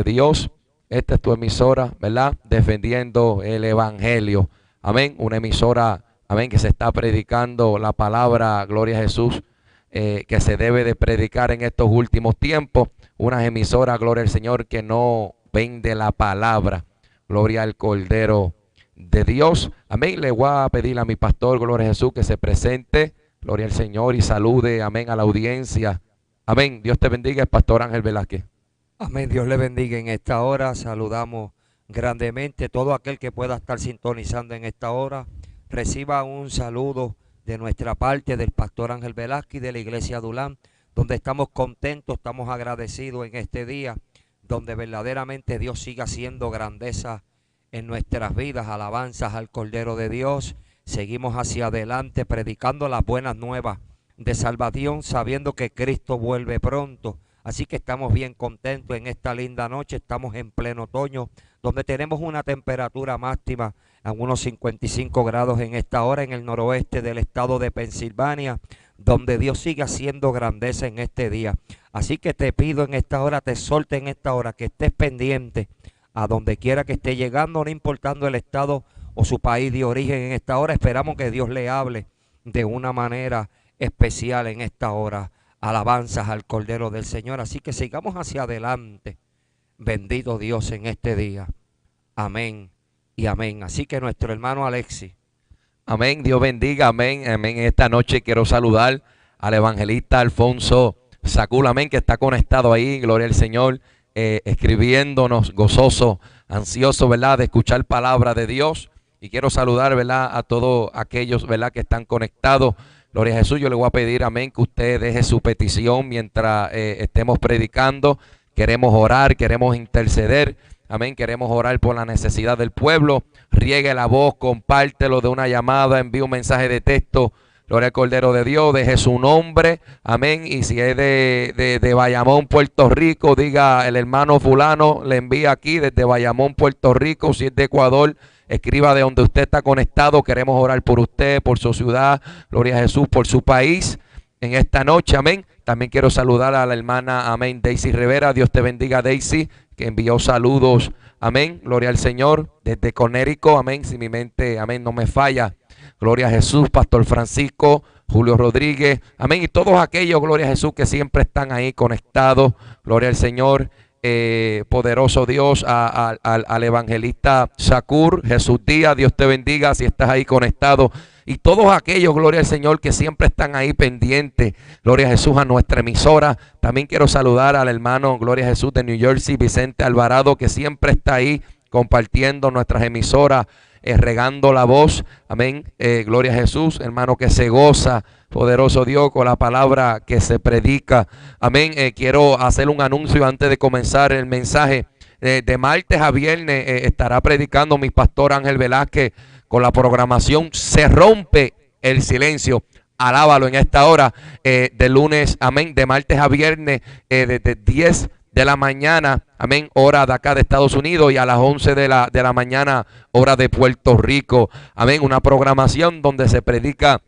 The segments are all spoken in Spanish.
Dios. Esta es tu emisora, ¿verdad? Defendiendo el Evangelio. Amén. Una emisora, amén, que se está predicando la palabra, gloria a Jesús, que se debe de predicar en estos últimos tiempos. Una emisora, gloria al Señor, que no vende la palabra. Gloria al Cordero de Dios. Amén. Le voy a pedir a mi pastor, gloria a Jesús, que se presente. Gloria al Señor y salude, amén, a la audiencia. Amén. Dios te bendiga, el pastor Ángel Velázquez. Amén. Dios le bendiga en esta hora. Saludamos grandemente todo aquel que pueda estar sintonizando en esta hora. Reciba un saludo de nuestra parte del pastor Ángel Velázquez y de la iglesia Adulán, donde estamos contentos, estamos agradecidos en este día, donde verdaderamente Dios siga haciendo grandeza en nuestras vidas. Alabanzas al Cordero de Dios. Seguimos hacia adelante predicando las buenas nuevas de salvación, sabiendo que Cristo vuelve pronto. Así que estamos bien contentos en esta linda noche. Estamos en pleno otoño, donde tenemos una temperatura máxima a unos 55 grados en esta hora en el noroeste del estado de Pensilvania, donde Dios sigue haciendo grandeza en este día. Así que te pido en esta hora, te exhorto en esta hora, que estés pendiente a donde quiera que esté llegando, no importando el estado o su país de origen. En esta hora esperamos que Dios le hable de una manera especial en esta hora. Alabanzas al Cordero del Señor. Así que sigamos hacia adelante. Bendito Dios en este día. Amén y amén. Así que nuestro hermano Alexis. Amén. Dios bendiga. Amén. Amén. Esta noche quiero saludar al evangelista Alfonso Sacul. Amén. Que está conectado ahí. Gloria al Señor. Escribiéndonos, gozoso, ansioso, ¿verdad? De escuchar palabra de Dios. Y quiero saludar, ¿verdad? A todos aquellos, ¿verdad? Que están conectados. Gloria a Jesús. Yo le voy a pedir, amén, que usted deje su petición mientras estemos predicando. Queremos orar, queremos interceder. Amén, queremos orar por la necesidad del pueblo. Riegue la voz, compártelo de una llamada, envíe un mensaje de texto. Gloria al Cordero de Dios, deje su nombre. Amén. Y si es de Bayamón, Puerto Rico, diga el hermano fulano, le envía aquí desde Bayamón, Puerto Rico. Si es de Ecuador, escriba de donde usted está conectado. Queremos orar por usted, por su ciudad. Gloria a Jesús, por su país. En esta noche, amén. También quiero saludar a la hermana, amén, Daisy Rivera. Dios te bendiga, Daisy, que envió saludos, amén. Gloria al Señor, desde Conérico, amén. Si mi mente, amén, no me falla. Gloria a Jesús, Pastor Francisco, Julio Rodríguez, amén. Y todos aquellos, gloria a Jesús, que siempre están ahí conectados. Gloria al Señor. Poderoso Dios, al evangelista Sacur, Jesús Díaz, Dios te bendiga si estás ahí conectado. Y todos aquellos, gloria al Señor, que siempre están ahí pendientes, gloria a Jesús, a nuestra emisora. También quiero saludar al hermano, gloria a Jesús, de New Jersey, Vicente Alvarado, que siempre está ahí compartiendo nuestras emisoras, regando la voz, amén. Gloria a Jesús, hermano, que se goza, poderoso Dios, con la palabra que se predica, amén. Quiero hacer un anuncio antes de comenzar el mensaje. De martes a viernes estará predicando mi pastor Ángel Velázquez con la programación Se Rompe el Silencio. Alábalo en esta hora, de lunes, amén, de martes a viernes, desde 10 de la mañana, amén, hora de acá de Estados Unidos, y a las 11 de la mañana, hora de Puerto Rico, amén. Una programación donde se predica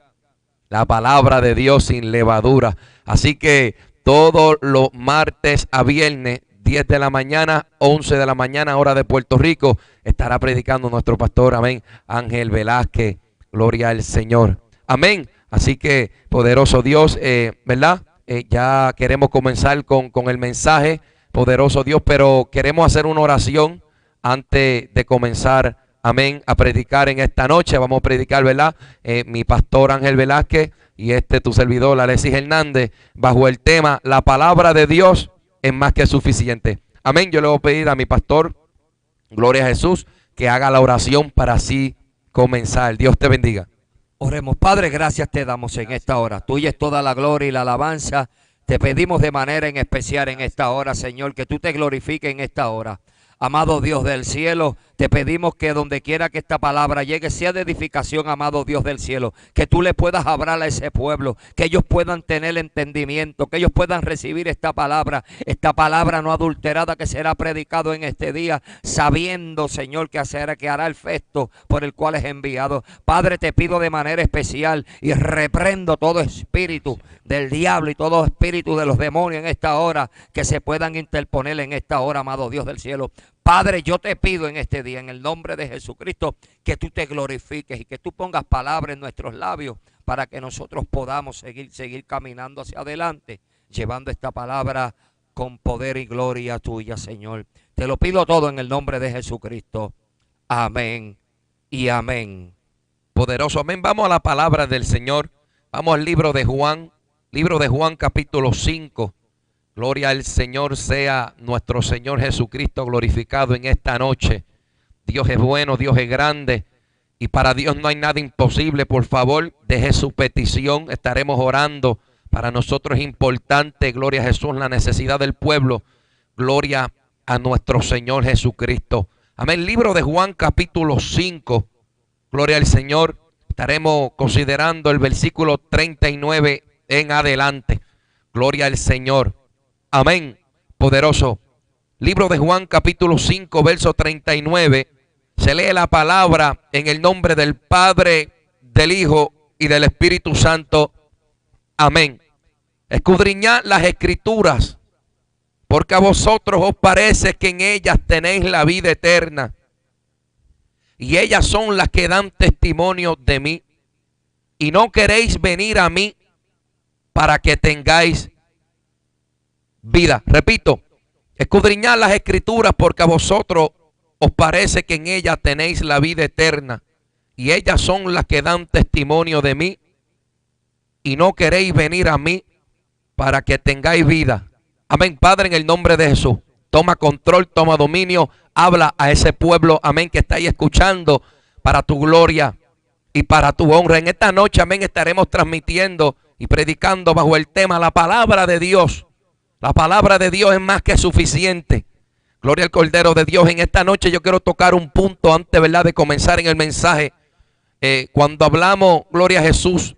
la palabra de Dios sin levadura. Así que todos los martes a viernes, 10 de la mañana, 11 de la mañana, hora de Puerto Rico, estará predicando nuestro pastor, amén, Ángel Velázquez. Gloria al Señor, amén. Así que, poderoso Dios, ¿verdad? Ya queremos comenzar con el mensaje, poderoso Dios, pero queremos hacer una oración antes de comenzar, amén, a predicar en esta noche. Vamos a predicar, ¿verdad? Mi pastor Ángel Velázquez y tu servidor Alexis Hernández, bajo el tema La palabra de Dios es más que suficiente. Amén. Yo le voy a pedir a mi pastor, gloria a Jesús, que haga la oración para así comenzar. Dios te bendiga. Oremos. Padre, gracias te damos en esta hora. Tuya es toda la gloria y la alabanza. Te pedimos de manera en especial en esta hora, Señor, que tú te glorifiques en esta hora. Amado Dios del cielo, te pedimos que donde quiera que esta palabra llegue sea de edificación, amado Dios del cielo. Que tú le puedas hablar a ese pueblo, que ellos puedan tener entendimiento, que ellos puedan recibir esta palabra no adulterada que será predicado en este día, sabiendo, Señor, que hará el efecto por el cual es enviado. Padre, te pido de manera especial y reprendo todo espíritu del diablo y todo espíritu de los demonios en esta hora que se puedan interponer en esta hora, amado Dios del cielo. Padre, yo te pido en este día, en el nombre de Jesucristo, que tú te glorifiques y que tú pongas palabras en nuestros labios para que nosotros podamos seguir caminando hacia adelante, llevando esta palabra con poder y gloria tuya, Señor. Te lo pido todo en el nombre de Jesucristo. Amén y amén. Poderoso, amén. Vamos a la palabra del Señor. Vamos al libro de Juan capítulo 5. Gloria al Señor, sea nuestro Señor Jesucristo glorificado en esta noche. Dios es bueno, Dios es grande y para Dios no hay nada imposible. Por favor, deje su petición, estaremos orando. Para nosotros es importante, gloria a Jesús, la necesidad del pueblo. Gloria a nuestro Señor Jesucristo. Amén. Libro de Juan capítulo 5. Gloria al Señor. Estaremos considerando el versículo 39 en adelante. Gloria al Señor. Amén. Poderoso. Libro de Juan capítulo 5 verso 39. Se lee la palabra en el nombre del Padre, del Hijo y del Espíritu Santo. Amén. Escudriñad las Escrituras, porque a vosotros os parece que en ellas tenéis la vida eterna, y ellas son las que dan testimonio de mí, y no queréis venir a mí para que tengáis vida. Repito, escudriñad las Escrituras, porque a vosotros os parece que en ellas tenéis la vida eterna, y ellas son las que dan testimonio de mí, y no queréis venir a mí para que tengáis vida. Amén. Padre, en el nombre de Jesús, toma control, toma dominio, habla a ese pueblo, amén, que está ahí escuchando, para tu gloria y para tu honra. En esta noche, amén, estaremos transmitiendo y predicando bajo el tema la palabra de Dios. La palabra de Dios es más que suficiente. Gloria al Cordero de Dios. En esta noche yo quiero tocar un punto antes, ¿verdad?, de comenzar en el mensaje. Cuando hablamos, gloria a Jesús,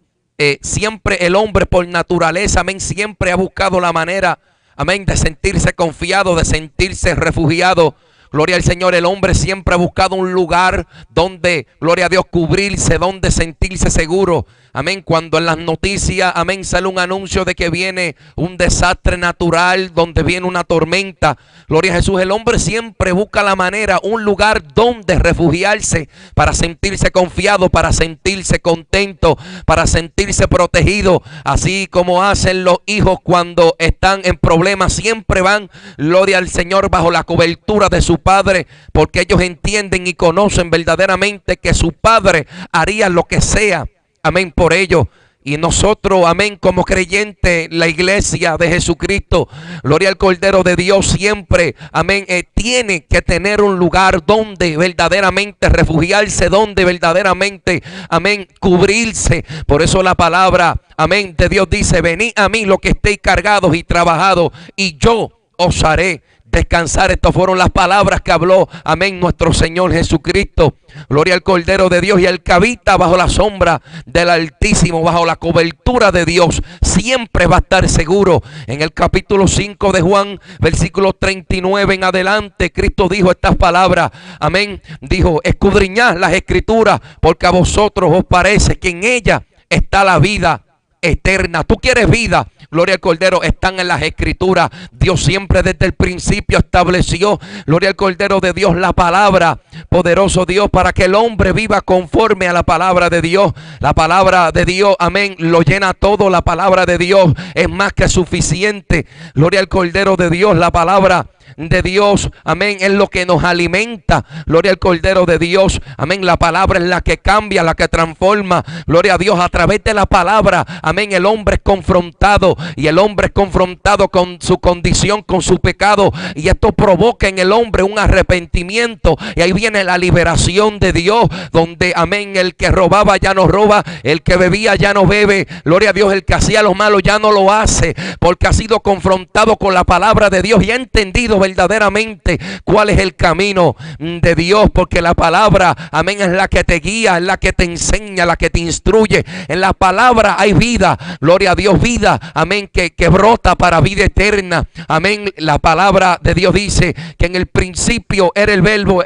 siempre el hombre por naturaleza, amén, siempre ha buscado la manera, amén, de sentirse confiado, de sentirse refugiado. Gloria al Señor, el hombre siempre ha buscado un lugar donde, gloria a Dios, cubrirse, donde sentirse seguro. Amén. Cuando en las noticias, amén, sale un anuncio de que viene un desastre natural, donde viene una tormenta. Gloria a Jesús, el hombre siempre busca la manera, un lugar donde refugiarse para sentirse confiado, para sentirse contento, para sentirse protegido. Así como hacen los hijos cuando están en problemas, siempre van, gloria al Señor, bajo la cobertura de su padre, porque ellos entienden y conocen verdaderamente que su padre haría lo que sea. Amén, por ello. Y nosotros, amén, como creyentes, la iglesia de Jesucristo, gloria al Cordero de Dios, siempre, amén, tiene que tener un lugar donde verdaderamente refugiarse, donde verdaderamente, amén, cubrirse. Por eso la palabra, amén, de Dios dice: venid a mí los que estéis cargados y trabajados, y yo os haré descansar. Estas fueron las palabras que habló, amén, nuestro Señor Jesucristo. Gloria al Cordero de Dios. Y el que habita bajo la sombra del Altísimo, bajo la cobertura de Dios, siempre va a estar seguro. En el capítulo 5 de Juan, versículo 39 en adelante, Cristo dijo estas palabras, amén, dijo: escudriñad las Escrituras, porque a vosotros os parece que en ellas está la vida eterna. Tú quieres vida, gloria al Cordero, están en las Escrituras. Dios siempre desde el principio estableció, gloria al Cordero de Dios, la palabra, poderoso Dios, para que el hombre viva conforme a la palabra de Dios. La palabra de Dios, amén, lo llena todo. La palabra de Dios es más que suficiente. Gloria al Cordero de Dios. La palabra de Dios, amén, es lo que nos alimenta. Gloria al Cordero de Dios, amén. La palabra es la que cambia, la que transforma. Gloria a Dios. A través de la palabra, amén, el hombre es confrontado, y el hombre es confrontado con su condición, con su pecado, y esto provoca en el hombre un arrepentimiento, y ahí viene la liberación de Dios, donde, amén, el que robaba ya no roba, el que bebía ya no bebe, gloria a Dios, el que hacía lo malo ya no lo hace, porque ha sido confrontado con la palabra de Dios y ha entendido sabiendo verdaderamente cuál es el camino de Dios, porque la palabra, amén, es la que te guía, es la que te enseña, la que te instruye. En la palabra hay vida, gloria a Dios, vida, amén, que brota para vida eterna, amén. La palabra de Dios dice que en el principio era el verbo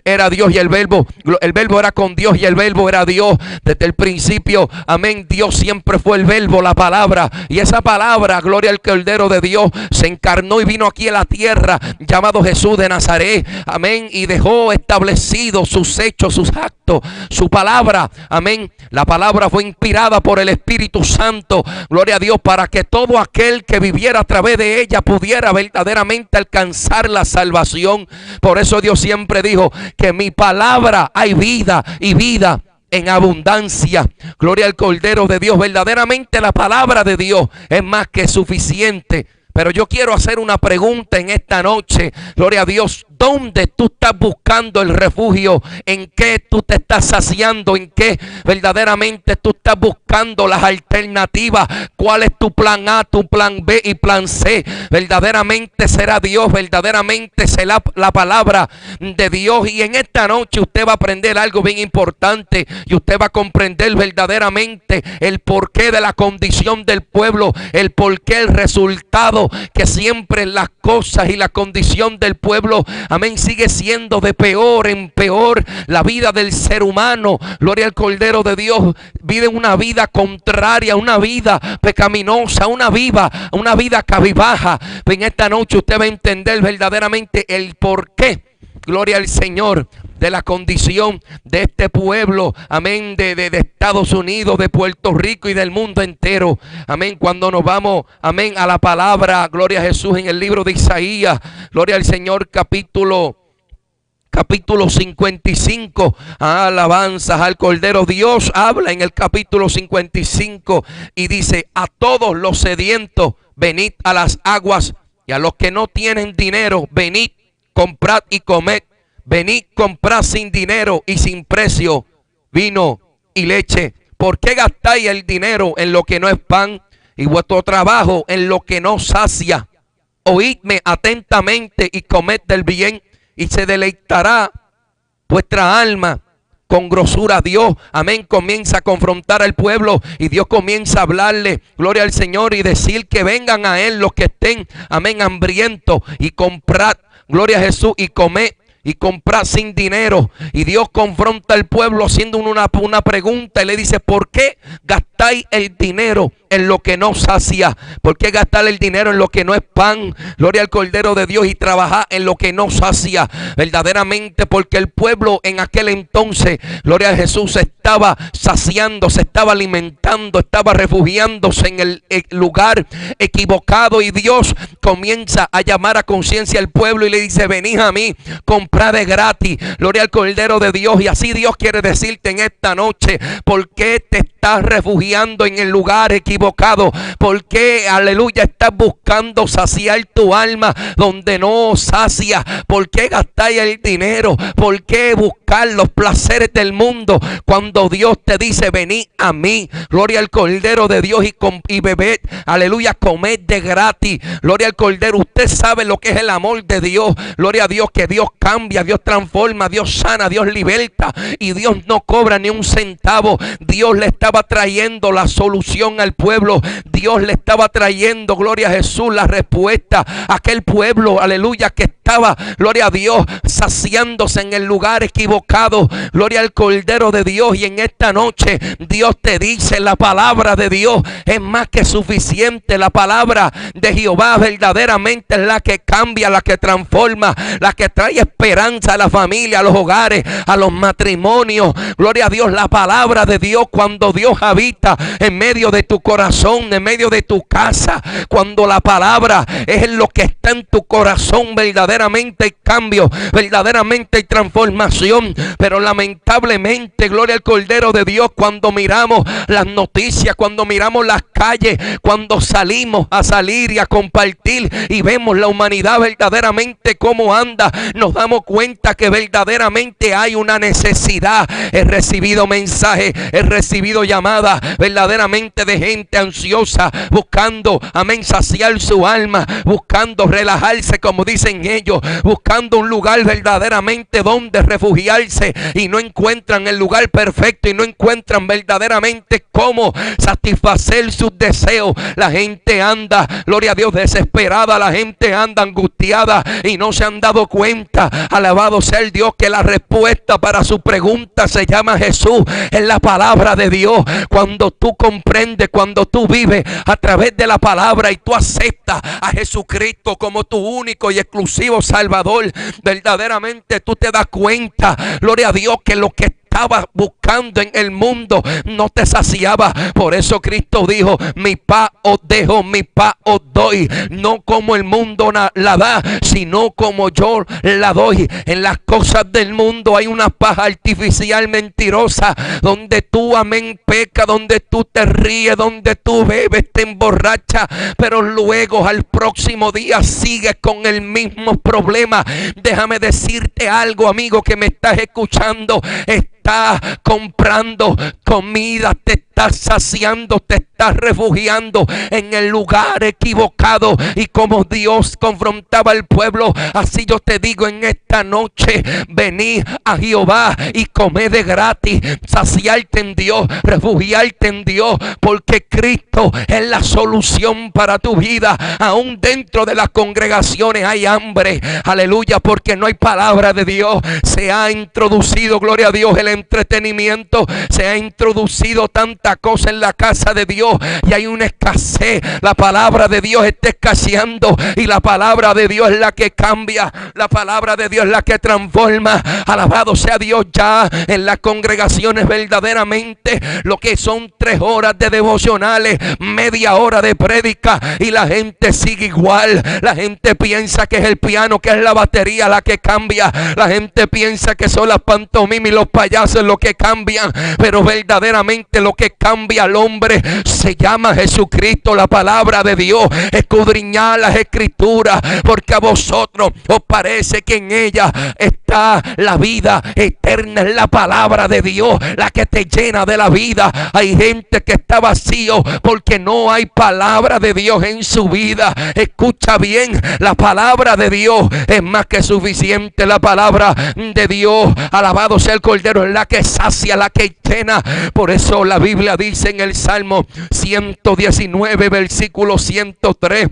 era Dios y el verbo era con Dios y el verbo era Dios. Desde el principio, amén, Dios siempre fue el verbo, la palabra, y esa palabra, gloria al Cordero de Dios, se encarnó y vino aquí a la tierra, llamado Jesús de Nazaret, amén, y dejó establecidos sus hechos, sus actos, su palabra, amén. La palabra fue inspirada por el Espíritu Santo, gloria a Dios, para que todo aquel que viviera a través de ella pudiera verdaderamente alcanzar la salvación. Por eso Dios siempre dijo que en mi palabra hay vida y vida en abundancia. Gloria al Cordero de Dios. Verdaderamente la palabra de Dios es más que suficiente. Pero yo quiero hacer una pregunta en esta noche. Gloria a Dios. ¿Dónde tú estás buscando el refugio? ¿En qué tú te estás saciando? ¿En qué verdaderamente tú estás buscando las alternativas? ¿Cuál es tu plan A, tu plan B y plan C? Verdaderamente será Dios, verdaderamente será la palabra de Dios. Y en esta noche usted va a aprender algo bien importante y usted va a comprender verdaderamente el porqué de la condición del pueblo, el porqué, el resultado que siempre las cosas y la condición del pueblo, amén, sigue siendo de peor en peor. La vida del ser humano, gloria al Cordero de Dios, vive una vida contraria, una vida pecaminosa, una vida cabibaja. En esta noche usted va a entender verdaderamente el porqué, gloria al Señor, de la condición de este pueblo, amén, de Estados Unidos, de Puerto Rico y del mundo entero, amén. Cuando nos vamos, amén, a la palabra, gloria a Jesús, en el libro de Isaías, gloria al Señor, capítulo 55, alabanzas al Cordero. Dios habla en el capítulo 55 y dice: a todos los sedientos, venid a las aguas, y a los que no tienen dinero, venid, comprad y comed. Venid, comprad sin dinero y sin precio vino y leche. ¿Por qué gastáis el dinero en lo que no es pan y vuestro trabajo en lo que no sacia? Oídme atentamente y comed del bien, y se deleitará vuestra alma con grosura. Dios, amén, comienza a confrontar al pueblo y Dios comienza a hablarle, gloria al Señor, y decir que vengan a Él los que estén, amén, hambrientos, y comprad, gloria a Jesús, y comed. Y comprar sin dinero. Y Dios confronta al pueblo haciendo una pregunta y le dice: ¿por qué gastáis el dinero en lo que no sacia? ¿Por qué gastar el dinero en lo que no es pan? Gloria al Cordero de Dios. Y trabajar en lo que no sacia. Verdaderamente, porque el pueblo en aquel entonces, gloria a Jesús, se estaba saciando, se estaba alimentando, estaba refugiándose en el lugar equivocado. Y Dios comienza a llamar a conciencia al pueblo y le dice: venid a mí, comprad de gratis, gloria al Cordero de Dios. Y así Dios quiere decirte en esta noche: ¿por qué te estás refugiando en el lugar equivocado? ¿Por qué, aleluya, estás buscando saciar tu alma donde no sacia? ¿Por qué gastáis el dinero? ¿Por qué buscar los placeres del mundo cuando Dios te dice: venid a mí, gloria al Cordero de Dios, y bebed, aleluya, comed de gratis, gloria al Cordero? Usted sabe lo que es el amor de Dios, gloria a Dios, que Dios cambia, Dios transforma, Dios sana, Dios liberta, y Dios no cobra ni un centavo. Dios le estaba trayendo la solución al pueblo. Dios le estaba trayendo, gloria a Jesús, la respuesta a aquel pueblo, aleluya, que estaba, gloria a Dios, saciándose en el lugar equivocado. Gloria al Cordero de Dios. Y en esta noche Dios te dice: la palabra de Dios es más que suficiente. La palabra de Jehová verdaderamente es la que cambia, la que transforma, la que trae esperanza a la familia, a los hogares, a los matrimonios. Gloria a Dios. La palabra de Dios, cuando Dios habita en medio de tu corazón, en medio de tu casa, cuando la palabra es lo que está en tu corazón, verdaderamente hay cambio, verdaderamente hay transformación. Pero lamentablemente, gloria al Cordero de Dios, cuando miramos las noticias, cuando miramos las calles, cuando salimos a salir y a compartir y vemos la humanidad verdaderamente cómo anda, nos damos cuenta que verdaderamente hay una necesidad. He recibido mensajes, he recibido llamada verdaderamente de gente ansiosa, buscando, amén, saciar su alma, buscando relajarse, como dicen ellos, buscando un lugar verdaderamente donde refugiarse, y no encuentran el lugar perfecto, y no encuentran verdaderamente cómo satisfacer sus deseos. La gente anda, gloria a Dios, desesperada, la gente anda angustiada y no se han dado cuenta, alabado sea el Dios, que la respuesta para su pregunta se llama Jesús, en la palabra de Dios. Cuando tú comprendes, cuando tú vives a través de la palabra y tú aceptas a Jesucristo como tu único y exclusivo Salvador, verdaderamente tú te das cuenta, gloria a Dios, que lo que estabas buscando en el mundo no te saciaba. Por eso Cristo dijo: mi paz os dejo, mi paz os doy, no como el mundo la da, sino como yo la doy. En las cosas del mundo hay una paz artificial, mentirosa, donde tú, amén, peca, donde tú te ríes, donde tú bebes, te emborrachas, pero luego al próximo día sigues con el mismo problema. Déjame decirte algo, amigo, que me estás escuchando. Estás comprando comida, te estás saciando, te estás refugiando en el lugar equivocado. Y como Dios confrontaba al pueblo, así yo te digo en esta noche: venid a Jehová y comed de gratis. Saciarte en Dios, refugiarte en Dios, porque Cristo es la solución para tu vida. Aún dentro de las congregaciones hay hambre, aleluya, porque no hay palabra de Dios. Se ha introducido, gloria a Dios, el entretenimiento, se ha introducido tanta cosa en la casa de Dios y hay una escasez. La palabra de Dios está escaseando, y la palabra de Dios es la que cambia, la palabra de Dios es la que transforma. Alabado sea Dios. Ya en las congregaciones verdaderamente lo que son 3 horas de devocionales, media hora de prédica, y la gente sigue igual. La gente piensa que es el piano, que es la batería la que cambia. La gente piensa que son las pantomimas y los payasos lo que cambian, pero verdaderamente lo que cambia al hombre se llama Jesucristo, la palabra de Dios. Escudriñad las escrituras, porque a vosotros os parece que en ella está la vida eterna. Es la palabra de Dios la que te llena de la vida. Hay gente que está vacío porque no hay palabra de Dios en su vida. Escucha bien, la palabra de Dios es más que suficiente. La palabra de Dios, alabado sea el Cordero, es la que sacia, la que llena. Por eso la Biblia dice en el Salmo 119, versículo 103,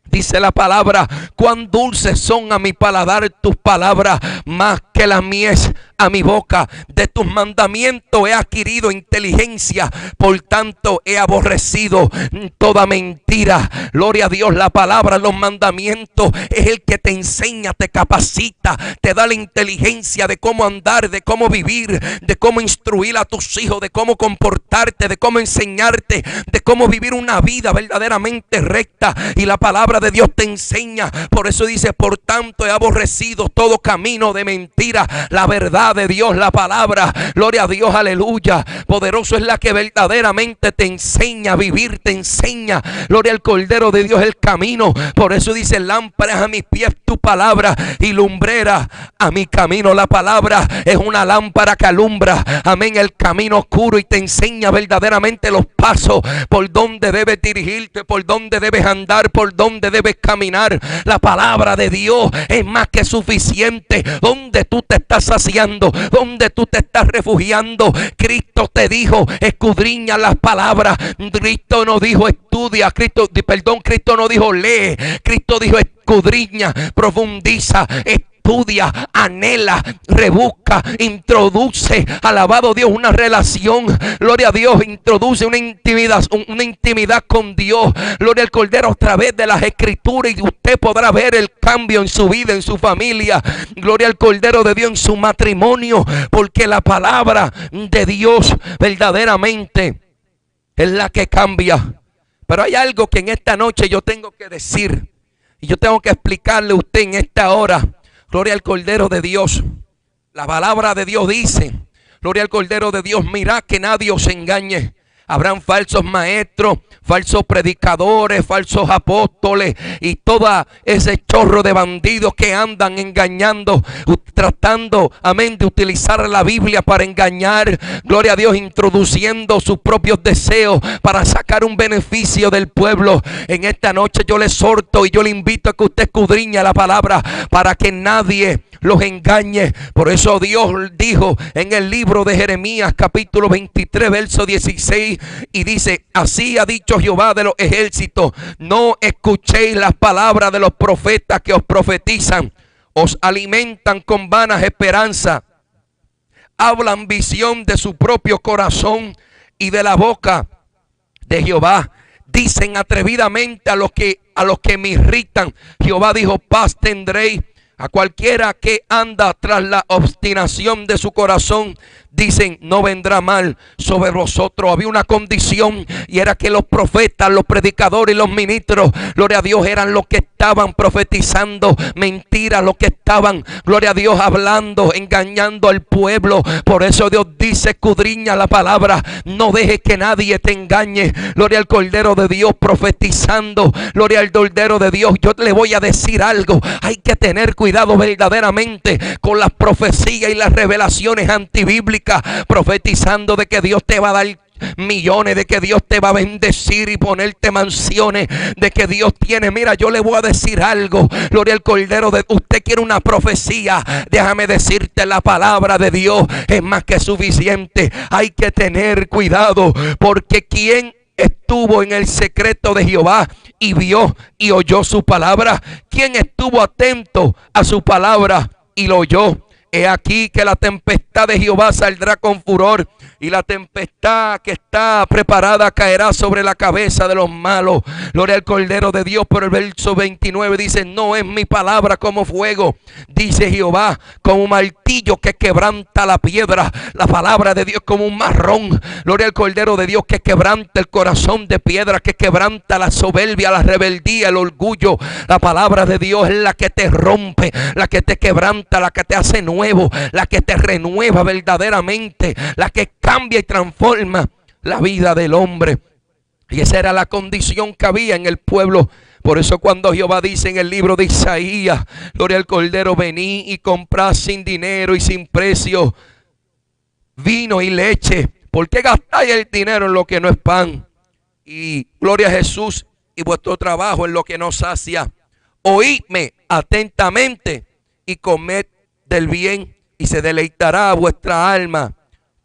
dice la palabra: cuán dulces son a mi paladar tus palabras, más que la miel a mi boca. De tus mandamientos he adquirido inteligencia, por tanto he aborrecido toda mentira. Gloria a Dios. La palabra, los mandamientos, es el que te enseña, te capacita, te da la inteligencia de cómo andar, de cómo vivir, de cómo instruir a tus hijos, de cómo comportarte, de cómo enseñarte, de cómo vivir una vida verdaderamente recta. Y la palabra de Dios te enseña. Por eso dice: por tanto he aborrecido todo camino de mentira. La verdad de Dios, la palabra, gloria a Dios, aleluya, poderoso, es la que verdaderamente te enseña a vivir, te enseña, gloria al Cordero de Dios, el camino. Por eso dice: lámpara a mis pies tu palabra y lumbrera a mi camino. La palabra es una lámpara que alumbra, amén, el camino oscuro, y te enseña verdaderamente los pasos por donde debes dirigirte, por donde debes andar, por donde debes caminar. La palabra de Dios es más que suficiente. Donde tú te estás saciando, donde tú te estás refugiando. Cristo te dijo: escudriña las palabras. Cristo no dijo estudia, Cristo no dijo lee. Cristo dijo escudriña, profundiza, estudia, anhela, rebusca, introduce, alabado Dios, una relación, gloria a Dios, introduce una intimidad con Dios, gloria al Cordero, a través de las escrituras, y usted podrá ver el cambio en su vida, en su familia, gloria al Cordero de Dios, en su matrimonio, porque la palabra de Dios verdaderamente es la que cambia. Pero hay algo que en esta noche yo tengo que decir, y yo tengo que explicarle a usted en esta hora. Gloria al Cordero de Dios. La palabra de Dios dice, gloria al Cordero de Dios: mirad que nadie os engañe. Habrán falsos maestros, falsos predicadores, falsos apóstoles y todo ese chorro de bandidos que andan engañando, tratando, amén, de utilizar la Biblia para engañar, gloria a Dios, introduciendo sus propios deseos para sacar un beneficio del pueblo. En esta noche yo le exhorto y yo le invito a que usted escudriñe la palabra para que nadie los engañe. Por eso Dios dijo en el libro de Jeremías capítulo 23 verso 16 y dice: así ha dicho Jehová de los ejércitos, no escuchéis las palabras de los profetas que os profetizan, os alimentan con vanas esperanzas, hablan visión de su propio corazón y de la boca de Jehová. Dicen atrevidamente a los que me irritan. Jehová dijo: paz tendréis. A cualquiera que anda tras la obstinación de su corazón, dicen: no vendrá mal sobre vosotros. Había una condición, y era que los profetas, los predicadores y los ministros, gloria a Dios, eran los que estaban profetizando mentiras, los que estaban, gloria a Dios, hablando, engañando al pueblo. Por eso Dios dice: escudriña la palabra, no dejes que nadie te engañe. Gloria al Cordero de Dios, profetizando, gloria al Cordero de Dios. Yo le voy a decir algo: hay que tener cuidado verdaderamente con las profecías y las revelaciones antibíblicas, profetizando de que Dios te va a dar millones, de que Dios te va a bendecir y ponerte mansiones, de que Dios tiene. Mira, yo le voy a decir algo, gloria al Cordero de usted. Quiere una profecía, déjame decirte, la palabra de Dios es más que suficiente. Hay que tener cuidado, porque quien estuvo en el secreto de Jehová y vio y oyó su palabra, quien estuvo atento a su palabra y lo oyó. He aquí que la tempestad de Jehová saldrá con furor, y la tempestad que está preparada caerá sobre la cabeza de los malos. Gloria al Cordero de Dios. Pero el verso 29 dice: no es mi palabra como fuego, dice Jehová, como un martillo que quebranta la piedra. La palabra de Dios como un marrón, gloria al Cordero de Dios, que quebranta el corazón de piedra, que quebranta la soberbia, la rebeldía, el orgullo. La palabra de Dios es la que te rompe, la que te quebranta, la que te hace nuevo, la que te renueva verdaderamente, la que cambia y transforma la vida del hombre. Y esa era la condición que había en el pueblo. Por eso cuando Jehová dice en el libro de Isaías, gloria al Cordero: vení y comprad sin dinero y sin precio vino y leche. ¿Por qué gastáis el dinero en lo que no es pan? Y gloria a Jesús, y vuestro trabajo en lo que no sacia. Oídme atentamente y comed del bien, y se deleitará vuestra alma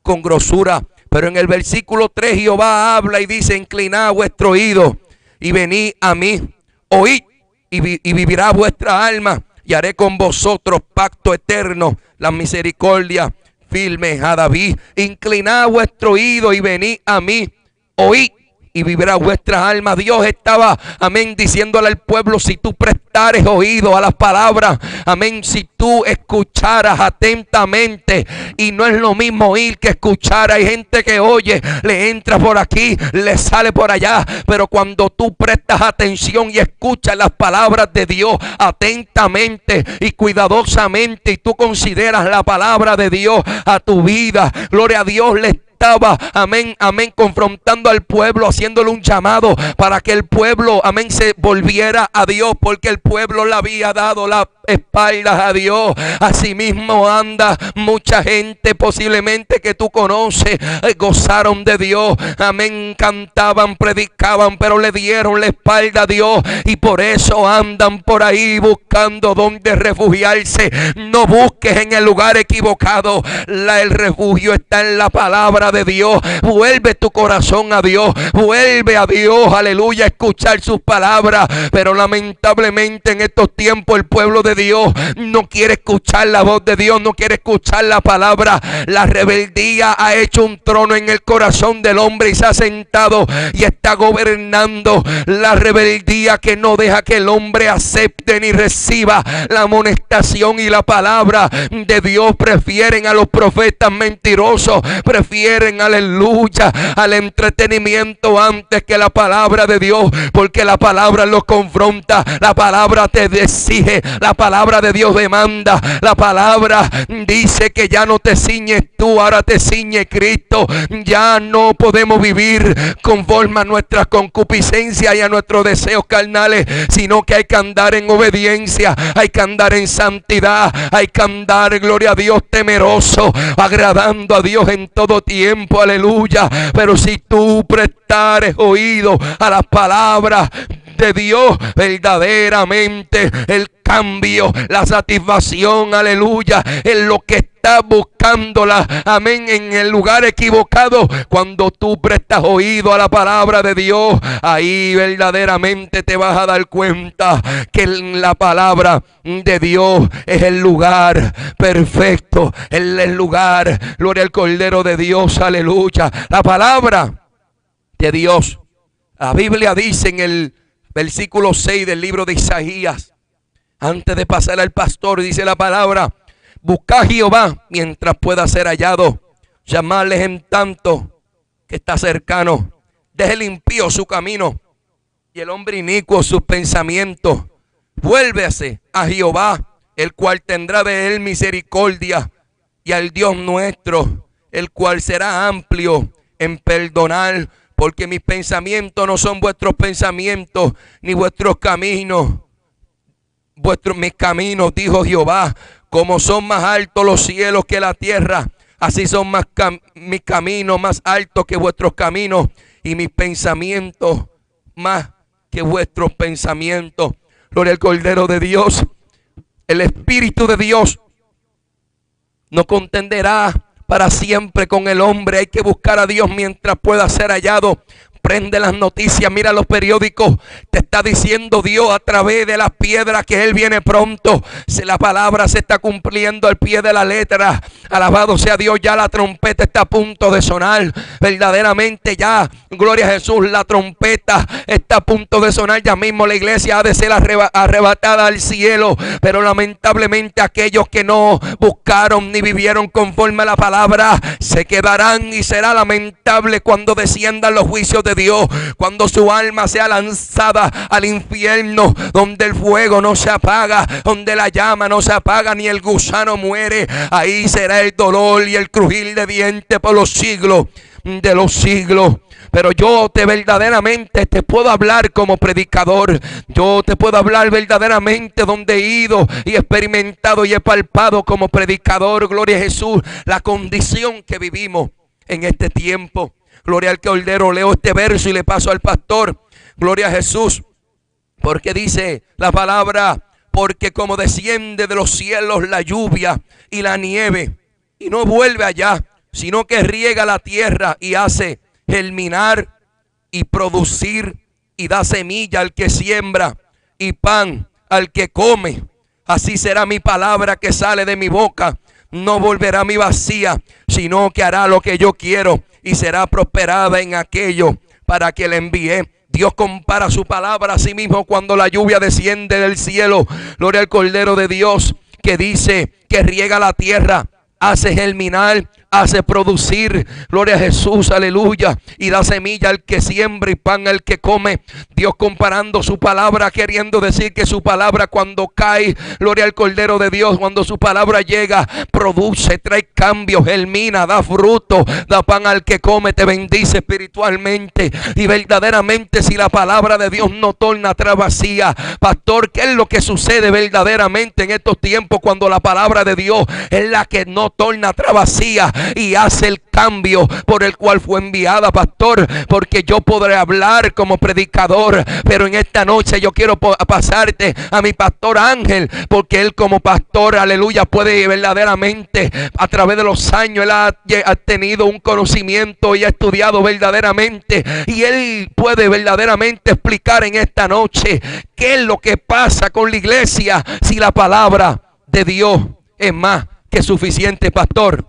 con grosura. Pero en el versículo 3 Jehová habla y dice: inclinad vuestro oído y venid a mí, oíd y vivirá vuestra alma, y haré con vosotros pacto eterno, la misericordia firme a David. Inclinad vuestro oído y venid a mí, oíd y vivirá vuestra alma. Dios estaba, amén, diciéndole al pueblo: si tú prestares oído a las palabras, amén, si tú escucharas atentamente. Y no es lo mismo oír que escuchar. Hay gente que oye, le entra por aquí, le sale por allá. Pero cuando tú prestas atención y escuchas las palabras de Dios atentamente y cuidadosamente, y tú consideras la palabra de Dios a tu vida, gloria a Dios, le estaba, amén, amén, confrontando al pueblo, haciéndole un llamado para que el pueblo, amén, se volviera a Dios, porque el pueblo le había dado la espaldas a Dios. Asimismo anda mucha gente posiblemente que tú conoces, gozaron de Dios, amén, cantaban, predicaban, pero le dieron la espalda a Dios, y por eso andan por ahí buscando dónde refugiarse. No busques en el lugar equivocado. El refugio está en la palabra de Dios. Vuelve tu corazón a Dios, vuelve a Dios, aleluya, a escuchar sus palabras. Pero lamentablemente en estos tiempos el pueblo de Dios no quiere escuchar la voz de Dios, no quiere escuchar la palabra. La rebeldía ha hecho un trono en el corazón del hombre y se ha sentado y está gobernando. La rebeldía que no deja que el hombre acepte ni reciba la amonestación y la palabra de Dios. Prefieren a los profetas mentirosos, prefieren prefieren, aleluya, al entretenimiento antes que la palabra de Dios, porque la palabra los confronta, la palabra te exige, la palabra de Dios demanda, la palabra dice que ya no te ciñes tú, ahora te ciñe Cristo. Ya no podemos vivir conforme a nuestras concupiscencias y a nuestros deseos carnales, sino que hay que andar en obediencia, hay que andar en santidad, hay que andar, gloria a Dios, temeroso, agradando a Dios en todo tiempo, aleluya. Pero si tú prestares oído a las palabras de Dios, verdaderamente el cambio, la satisfacción, aleluya, en lo que estás buscándola, amén, en el lugar equivocado. Cuando tú prestas oído a la palabra de Dios, ahí verdaderamente te vas a dar cuenta que la palabra de Dios es el lugar perfecto, el lugar, gloria al Cordero de Dios, aleluya. La palabra de Dios, la Biblia dice en el versículo 6 del libro de Isaías, antes de pasar al pastor, dice la palabra: buscad a Jehová mientras pueda ser hallado, llamadles en tanto que está cercano. Deje el impío su camino y el hombre inicuo sus pensamientos. Vuélvase a Jehová, el cual tendrá de él misericordia, y al Dios nuestro, el cual será amplio en perdonar. Porque mis pensamientos no son vuestros pensamientos, ni vuestros caminos. Mis caminos, dijo Jehová, como son más altos los cielos que la tierra, así son mis caminos más altos que vuestros caminos, y mis pensamientos más que vuestros pensamientos. Gloria al Cordero de Dios. El Espíritu de Dios no contenderá para siempre con el hombre. Hay que buscar a Dios mientras pueda ser hallado. Prende las noticias, mira los periódicos, te está diciendo Dios a través de las piedras que Él viene pronto. Si la palabra se está cumpliendo al pie de la letra, alabado sea Dios, ya la trompeta está a punto de sonar. Verdaderamente ya, gloria a Jesús, la trompeta está a punto de sonar. Ya mismo la iglesia ha de ser arrebatada al cielo. Pero lamentablemente aquellos que no buscaron ni vivieron conforme a la palabra se quedarán, y será lamentable cuando desciendan los juicios de Dios, cuando su alma sea lanzada al infierno, donde el fuego no se apaga, donde la llama no se apaga, ni el gusano muere. Ahí será el dolor y el crujir de dientes por los siglos de los siglos. Pero yo verdaderamente te puedo hablar como predicador. Yo te puedo hablar verdaderamente donde he ido y experimentado y he palpado como predicador, gloria a Jesús, la condición que vivimos en este tiempo. Gloria al Cordero. Leo este verso y le paso al pastor. Gloria a Jesús. Porque dice la palabra: porque como desciende de los cielos la lluvia y la nieve, y no vuelve allá, sino que riega la tierra y hace germinar y producir, y da semilla al que siembra y pan al que come, así será mi palabra que sale de mi boca. No volverá a mí vacía, sino que hará lo que yo quiero, y será prosperada en aquello para que le envié. Dios compara su palabra a sí mismo cuando la lluvia desciende del cielo. Gloria al Cordero de Dios, que dice que riega la tierra, hace germinar, hace producir, gloria a Jesús, aleluya, y da semilla al que siembra y pan al que come. Dios comparando su palabra, queriendo decir que su palabra cuando cae, gloria al Cordero de Dios, cuando su palabra llega, produce, trae cambio, germina, da fruto, da pan al que come, te bendice espiritualmente. Y verdaderamente, si la palabra de Dios no torna atrás vacía, pastor, ¿qué es lo que sucede verdaderamente en estos tiempos cuando la palabra de Dios es la que no torna atrás vacía y hace el cambio por el cual fue enviada, pastor? Porque yo podré hablar como predicador, pero en esta noche yo quiero pasarte a mi pastor Ángel, porque él como pastor, aleluya, puede verdaderamente, a través de los años, él ha tenido un conocimiento y ha estudiado verdaderamente, y él puede verdaderamente explicar en esta noche qué es lo que pasa con la iglesia si la palabra de Dios es más que suficiente, pastor.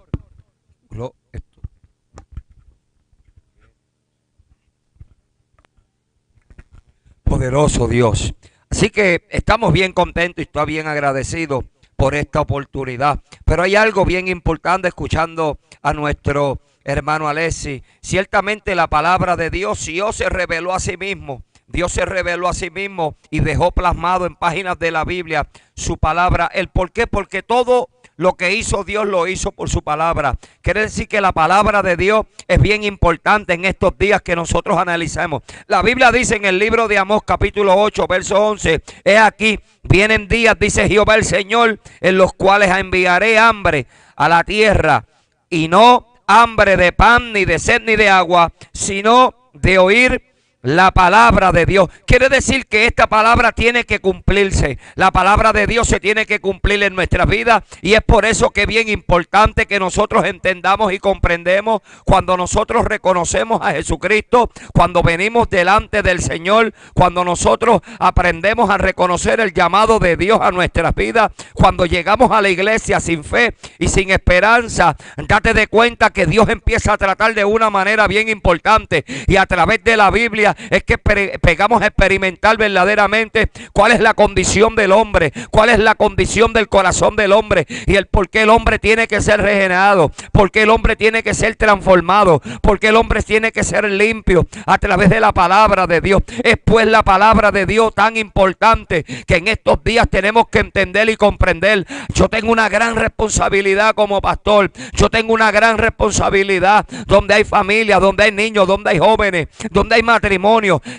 Poderoso Dios. Así que estamos bien contentos y estoy bien agradecido por esta oportunidad. Pero hay algo bien importante escuchando a nuestro hermano Alexis, ciertamente la palabra de Dios se reveló a sí mismo. Dios se reveló a sí mismo y dejó plasmado en páginas de la Biblia su palabra. ¿El por qué? Porque todo lo que hizo Dios lo hizo por su palabra. Quiere decir que la palabra de Dios es bien importante en estos días que nosotros analicemos. La Biblia dice en el libro de Amós capítulo 8 verso 11, he aquí, vienen días, dice Jehová el Señor, en los cuales enviaré hambre a la tierra, y no hambre de pan, ni de sed, ni de agua, sino de oír la palabra de Dios. Quiere decir que esta palabra tiene que cumplirse. La palabra de Dios se tiene que cumplir en nuestras vidas, y es por eso que es bien importante que nosotros entendamos y comprendemos cuando nosotros reconocemos a Jesucristo, cuando venimos delante del Señor, cuando nosotros aprendemos a reconocer el llamado de Dios a nuestras vidas, cuando llegamos a la iglesia sin fe y sin esperanza. Date de cuenta que Dios empieza a tratar de una manera bien importante, y a través de la Biblia es que pegamos a experimentar verdaderamente cuál es la condición del hombre, cuál es la condición del corazón del hombre, y el por qué el hombre tiene que ser regenerado, por qué el hombre tiene que ser transformado, por qué el hombre tiene que ser limpio a través de la palabra de Dios. Es pues la palabra de Dios tan importante que en estos días tenemos que entender y comprender. Yo tengo una gran responsabilidad como pastor, yo tengo una gran responsabilidad donde hay familia, donde hay niños, donde hay jóvenes, donde hay matrimonios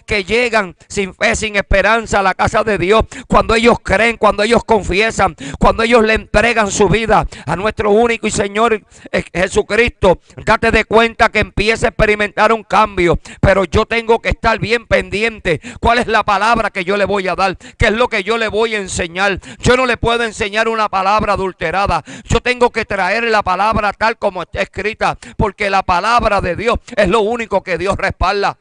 que llegan sin fe, sin esperanza a la casa de Dios. Cuando ellos creen, cuando ellos confiesan, cuando ellos le entregan su vida a nuestro único y Señor Jesucristo, date de cuenta que empieza a experimentar un cambio. Pero yo tengo que estar bien pendiente. ¿Cuál es la palabra que yo le voy a dar? ¿Qué es lo que yo le voy a enseñar? Yo no le puedo enseñar una palabra adulterada. Yo tengo que traer la palabra tal como está escrita, porque la palabra de Dios es lo único que Dios respalda.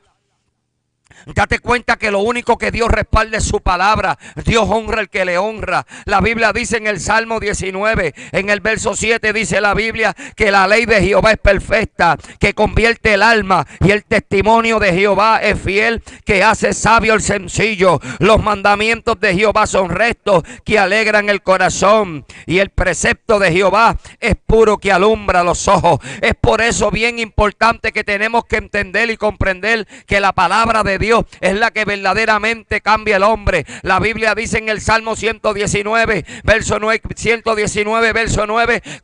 Date cuenta que lo único que Dios respalda es su palabra. Dios honra al que le honra. La Biblia dice en el Salmo 19, en el verso 7, dice la Biblia que la ley de Jehová es perfecta, que convierte el alma, y el testimonio de Jehová es fiel, que hace sabio el sencillo. Los mandamientos de Jehová son rectos, que alegran el corazón, y el precepto de Jehová es puro, que alumbra los ojos. Es por eso bien importante que tenemos que entender y comprender que la palabra de Dios es la que verdaderamente cambia al hombre. La Biblia dice en el Salmo 119, verso 9,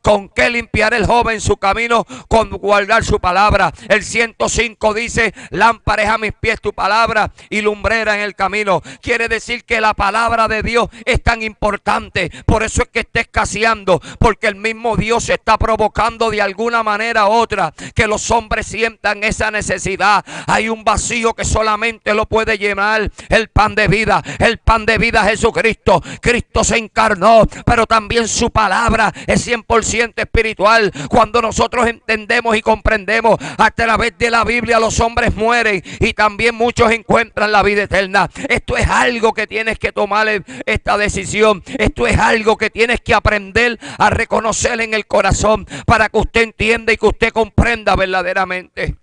¿con qué limpiará el joven su camino? Con guardar su palabra. El 105 dice, lámpara es a mis pies tu palabra y lumbrera en el camino. Quiere decir que la palabra de Dios es tan importante. Por eso es que está escaseando, porque el mismo Dios está provocando de alguna manera u otra que los hombres sientan esa necesidad. Hay un vacío que solamente lo puede llenar el pan de vida. El pan de vida Jesucristo. Cristo se encarnó, pero también su palabra es 100% espiritual. Cuando nosotros entendemos y comprendemos a través de la Biblia, los hombres mueren y también muchos encuentran la vida eterna. Esto es algo que tienes que tomar esta decisión. Esto es algo que tienes que aprender a reconocer en el corazón para que usted entienda y que usted comprenda verdaderamente.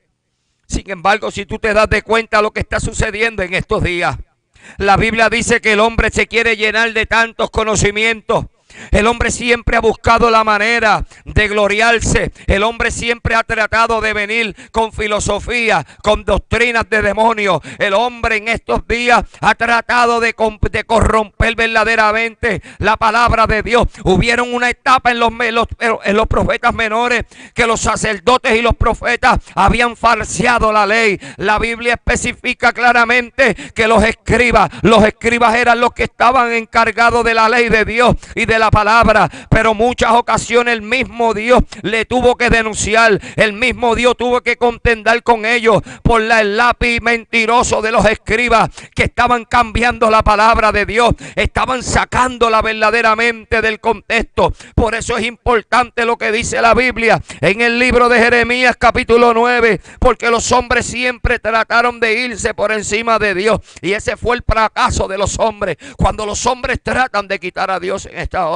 Sin embargo, si tú te das de cuenta de lo que está sucediendo en estos días, la Biblia dice que el hombre se quiere llenar de tantos conocimientos. El hombre siempre ha buscado la manera de gloriarse. El hombre siempre ha tratado de venir con filosofía, con doctrinas de demonios. El hombre en estos días ha tratado de corromper verdaderamente la palabra de Dios. Hubieron una etapa en los profetas menores que los sacerdotes y los profetas habían falseado la ley. La Biblia especifica claramente que los escribas eran los que estaban encargados de la ley de Dios y de la palabra, pero muchas ocasiones el mismo Dios le tuvo que denunciar, el mismo Dios tuvo que contender con ellos por el lápiz mentiroso de los escribas que estaban cambiando la palabra de Dios, estaban sacándola verdaderamente del contexto. Por eso es importante lo que dice la Biblia en el libro de Jeremías capítulo 9, porque los hombres siempre trataron de irse por encima de Dios, y ese fue el fracaso de los hombres, cuando los hombres tratan de quitar a Dios en esta hora.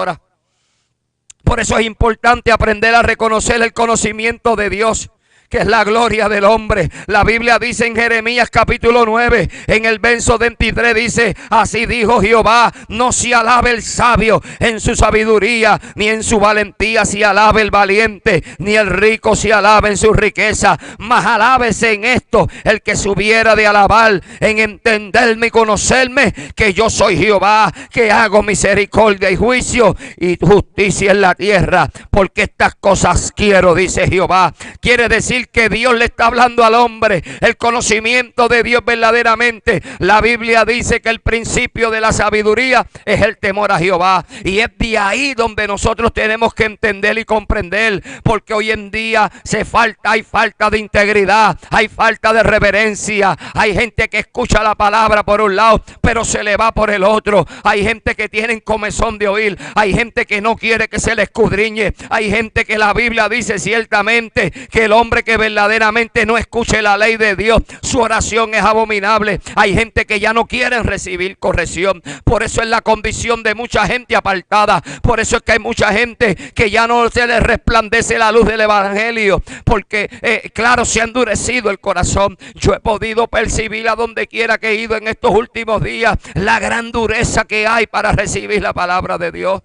Por eso es importante aprender a reconocer el conocimiento de Dios. que es la gloria del hombre. La Biblia dice en Jeremías capítulo 9, en el verso 23 dice: así dijo Jehová, no se alabe el sabio en su sabiduría, ni en su valentía se alabe el valiente, ni el rico se alabe en su riqueza, mas alábese en esto el que se hubiera de alabar, en entenderme y conocerme, que yo soy Jehová, que hago misericordia y juicio y justicia en la tierra, porque estas cosas quiero, dice Jehová. Quiere decir que Dios le está hablando al hombre, el conocimiento de Dios verdaderamente. La Biblia dice que el principio de la sabiduría es el temor a Jehová, y es de ahí donde nosotros tenemos que entender y comprender, porque hoy en día hay falta de integridad, hay falta de reverencia. Hay gente que escucha la palabra por un lado, pero se le va por el otro. Hay gente que tiene comezón de oír, hay gente que no quiere que se le escudriñe, hay gente que la Biblia dice ciertamente que el hombre que verdaderamente no escuche la ley de Dios, su oración es abominable. Hay gente que ya no quiere recibir corrección. Por eso es la condición de mucha gente apartada. Por eso es que hay mucha gente que ya no se le resplandece la luz del evangelio, porque claro, se ha endurecido el corazón. Yo he podido percibir a donde quiera que he ido en estos últimos días la gran dureza que hay para recibir la palabra de Dios.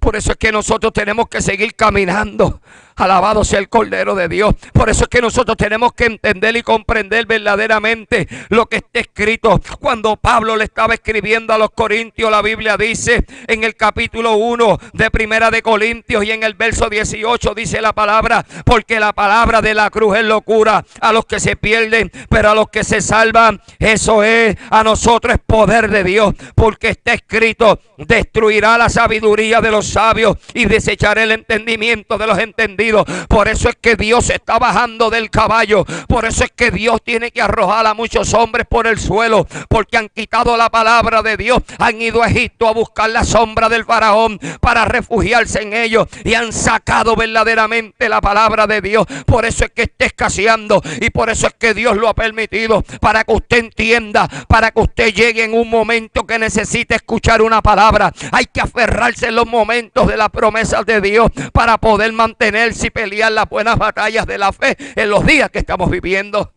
Por eso es que nosotros tenemos que seguir caminando. Alabado sea el Cordero de Dios. Por eso es que nosotros tenemos que entender y comprender verdaderamente lo que está escrito. Cuando Pablo le estaba escribiendo a los Corintios, la Biblia dice en el capítulo 1 de Primera de Corintios y en el verso 18 dice la palabra: porque la palabra de la cruz es locura a los que se pierden, pero a los que se salvan, eso es, a nosotros es poder de Dios. Porque está escrito: destruirá la sabiduría de los sabios y desechará el entendimiento de los entendidos. Por eso es que Dios está bajando del caballo. Por eso es que Dios tiene que arrojar a muchos hombres por el suelo, porque han quitado la palabra de Dios. Han ido a Egipto a buscar la sombra del faraón para refugiarse en ellos, y han sacado verdaderamente la palabra de Dios. Por eso es que está escaseando, y por eso es que Dios lo ha permitido, para que usted entienda, para que usted llegue en un momento que necesite escuchar una palabra. Hay que aferrarse en los momentos de las promesas de Dios para poder mantenerse y pelear las buenas batallas de la fe en los días que estamos viviendo.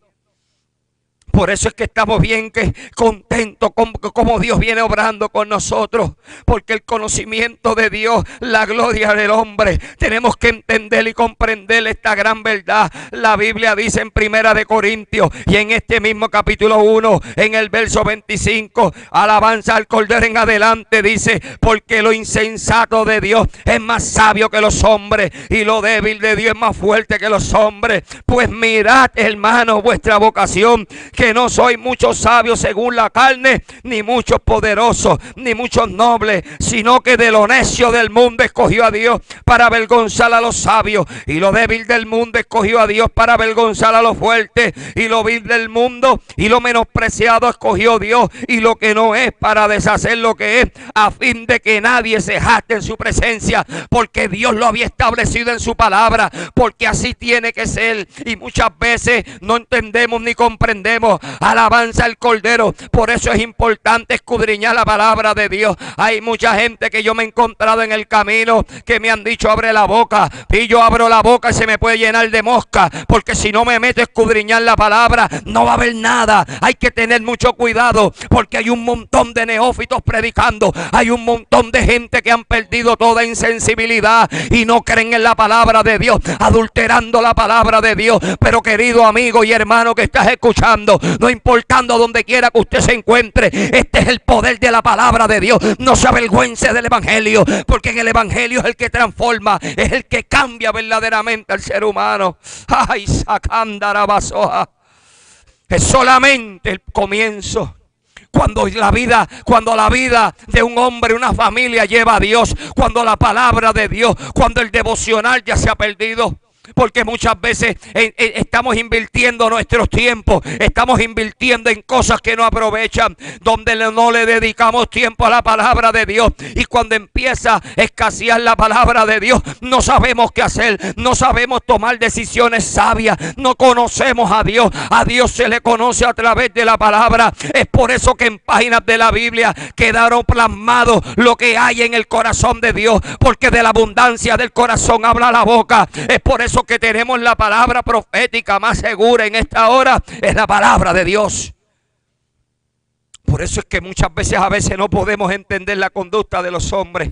Por eso es que estamos bien contentos con cómo Dios viene obrando con nosotros. Porque el conocimiento de Dios, la gloria del hombre, tenemos que entender y comprender esta gran verdad. La Biblia dice en Primera de Corintios y en este mismo capítulo 1, en el verso 25, alabanza al Cordero en adelante, dice: porque lo insensato de Dios es más sabio que los hombres, y lo débil de Dios es más fuerte que los hombres. Pues mirad, hermanos, vuestra vocación, que no soy muchos sabios según la carne, ni muchos poderosos, ni muchos nobles, sino que de lo necio del mundo escogió a Dios para avergonzar a los sabios, y lo débil del mundo escogió a Dios para avergonzar a los fuertes, y lo vil del mundo y lo menospreciado escogió Dios, y lo que no es, para deshacer lo que es, a fin de que nadie se jacte en su presencia, porque Dios lo había establecido en su palabra, porque así tiene que ser. Y muchas veces no entendemos ni comprendemos. Alabanza al Cordero. Por eso es importante escudriñar la palabra de Dios. Hay mucha gente que yo me he encontrado en el camino que me han dicho: abre la boca. Y yo abro la boca y se me puede llenar de mosca, porque si no me meto a escudriñar la palabra no va a haber nada. Hay que tener mucho cuidado, porque hay un montón de neófitos predicando. Hay un montón de gente que han perdido toda insensibilidad y no creen en la palabra de Dios, adulterando la palabra de Dios. Pero querido amigo y hermano que estás escuchando, no importando donde quiera que usted se encuentre, este es el poder de la palabra de Dios. No se avergüence del evangelio, porque en el evangelio es el que transforma, es el que cambia verdaderamente al ser humano. Ay, sacandarabasoja. Es solamente el comienzo. Cuando la vida de un hombre, una familia lleva a Dios, cuando la palabra de Dios, cuando el devocional ya se ha perdido. Porque muchas veces estamos invirtiendo nuestros tiempos, estamos invirtiendo en cosas que no aprovechan, donde no le dedicamos tiempo a la palabra de Dios. Y cuando empieza a escasear la palabra de Dios, no sabemos qué hacer, no sabemos tomar decisiones sabias, no conocemos a Dios. A Dios se le conoce a través de la palabra. Es por eso que en páginas de la Biblia quedaron plasmados lo que hay en el corazón de Dios, porque de la abundancia del corazón habla la boca. Es por eso eso que tenemos la palabra profética más segura en esta hora, es la palabra de Dios. Por eso es que muchas veces no podemos entender la conducta de los hombres.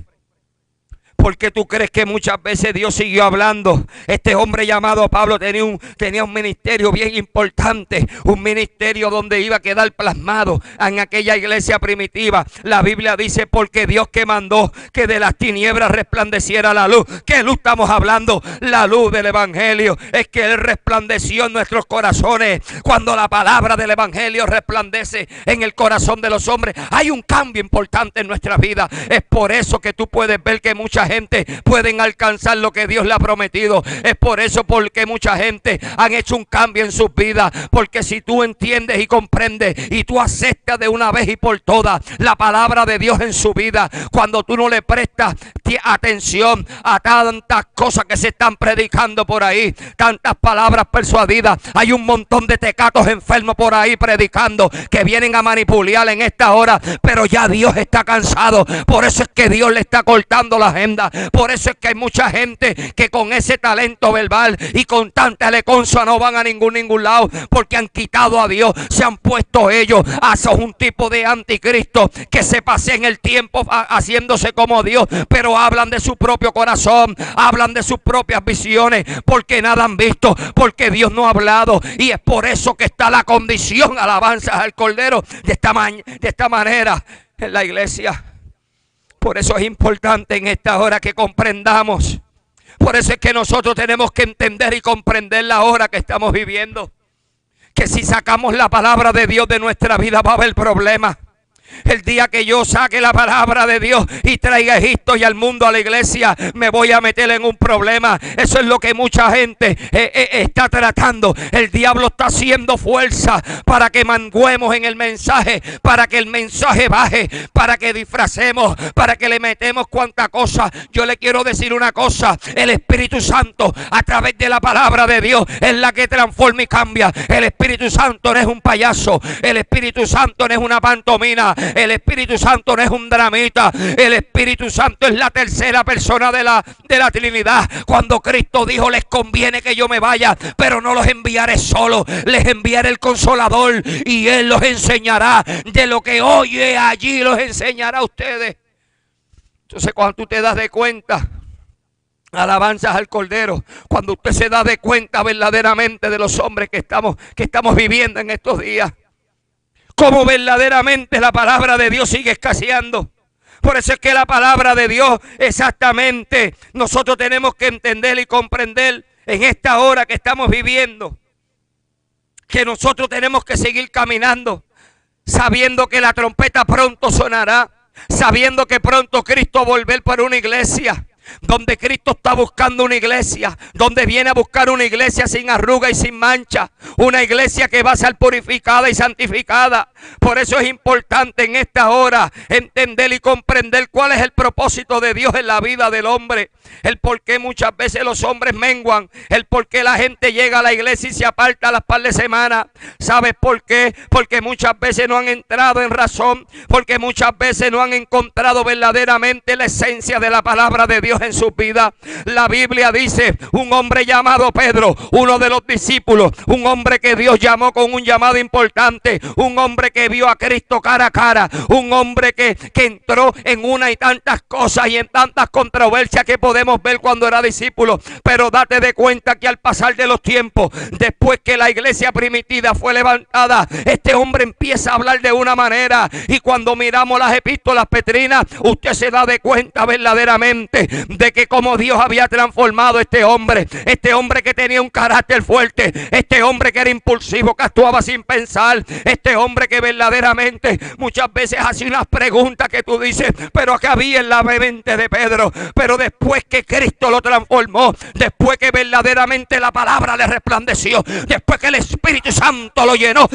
¿Por qué tú crees que muchas veces Dios siguió hablando? Este hombre llamado Pablo tenía un ministerio bien importante, un ministerio donde iba a quedar plasmado en aquella iglesia primitiva. La Biblia dice, porque Dios que mandó que de las tinieblas resplandeciera la luz. ¿Qué luz estamos hablando? La luz del evangelio. Es que Él resplandeció en nuestros corazones. Cuando la palabra del evangelio resplandece en el corazón de los hombres, hay un cambio importante en nuestra vida. Es por eso que tú puedes ver que mucha gente pueden alcanzar lo que Dios le ha prometido. Es por eso porque mucha gente han hecho un cambio en sus vidas. Porque si tú entiendes y comprendes y tú aceptas de una vez y por todas la palabra de Dios en su vida, cuando tú no le prestas atención a tantas cosas que se están predicando por ahí, tantas palabras persuadidas, hay un montón de tecatos enfermos por ahí predicando que vienen a manipular en esta hora, pero ya Dios está cansado. Por eso es que Dios le está cortando la agenda. Por eso es que hay mucha gente que con ese talento verbal y con tanta eleconza no van a ningún lado, porque han quitado a Dios, se han puesto ellos a un tipo de anticristo que se pase en el tiempo haciéndose como Dios, pero hablan de su propio corazón, hablan de sus propias visiones, porque nada han visto, porque Dios no ha hablado. Y es por eso que está la condición, alabanza al Cordero, de esta manera en la iglesia. Por eso es importante en esta hora que comprendamos. Por eso es que nosotros tenemos que entender y comprender la hora que estamos viviendo. Que si sacamos la palabra de Dios de nuestra vida va a haber problemas. El día que yo saque la palabra de Dios y traiga a Egipto y al mundo a la iglesia, me voy a meter en un problema. Eso es lo que mucha gente está tratando. El diablo está haciendo fuerza para que manguemos en el mensaje, para que el mensaje baje, para que disfracemos, para que le metemos cuanta cosa. Yo le quiero decir una cosa: el Espíritu Santo a través de la palabra de Dios es la que transforma y cambia. El Espíritu Santo no es un payaso, el Espíritu Santo no es una pantomima, el Espíritu Santo no es un dramita. El Espíritu Santo es la tercera persona de la Trinidad. Cuando Cristo dijo: les conviene que yo me vaya, pero no los enviaré solo, les enviaré el Consolador y Él los enseñará de lo que oye allí, los enseñará a ustedes. Entonces, cuando tú te das de cuenta, alabanzas al Cordero, cuando usted se da de cuenta verdaderamente de los hombres que estamos viviendo en estos días, cómo verdaderamente la palabra de Dios sigue escaseando. Por eso es que la palabra de Dios, exactamente, nosotros tenemos que entender y comprender en esta hora que estamos viviendo, que nosotros tenemos que seguir caminando, sabiendo que la trompeta pronto sonará, sabiendo que pronto Cristo va a volver para una iglesia, donde Cristo está buscando una iglesia, donde viene a buscar una iglesia sin arruga y sin mancha, una iglesia que va a ser purificada y santificada. Por eso es importante en esta hora entender y comprender cuál es el propósito de Dios en la vida del hombre, el por qué muchas veces los hombres menguan, el por qué la gente llega a la iglesia y se aparta a las par de semanas. ¿Sabes por qué? Porque muchas veces no han entrado en razón, porque muchas veces no han encontrado verdaderamente la esencia de la palabra de Dios en su vida. La Biblia dice: un hombre llamado Pedro, uno de los discípulos, un hombre que Dios llamó con un llamado importante, un hombre que vio a Cristo cara a cara, un hombre que entró en una y tantas cosas y en tantas controversias que podemos ver cuando era discípulo. Pero date de cuenta que al pasar de los tiempos, después que la iglesia primitiva fue levantada, este hombre empieza a hablar de una manera, y cuando miramos las epístolas petrinas, usted se da de cuenta verdaderamente de que como Dios había transformado a este hombre que tenía un carácter fuerte, este hombre que era impulsivo, que actuaba sin pensar, este hombre que verdaderamente muchas veces hacía unas preguntas que tú dices: pero ¿qué había en la mente de Pedro? Pero después que Cristo lo transformó, después que verdaderamente la palabra le resplandeció, después que el Espíritu Santo lo llenó,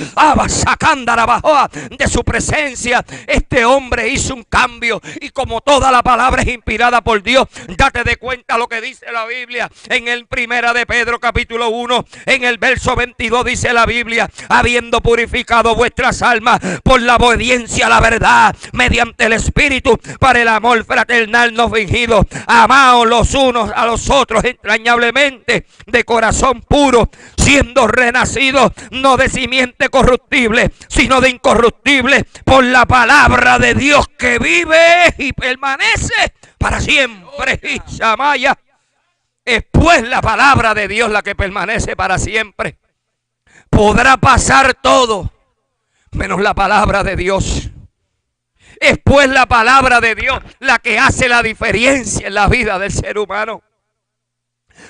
sacándola bajó de su presencia, este hombre hizo un cambio. Y como toda la palabra es inspirada por Dios, Date de cuenta lo que dice la Biblia en el Primera de Pedro capítulo 1, en el verso 22 dice la Biblia: habiendo purificado vuestras almas por la obediencia a la verdad mediante el Espíritu, para el amor fraternal no fingido, amaos los unos a los otros entrañablemente de corazón puro, siendo renacidos no de simiente corruptible, sino de incorruptible, por la palabra de Dios que vive y permanece para siempre. Y Shamaya, es pues la palabra de Dios la que permanece para siempre. Podrá pasar todo menos la palabra de Dios. Es pues la palabra de Dios la que hace la diferencia en la vida del ser humano.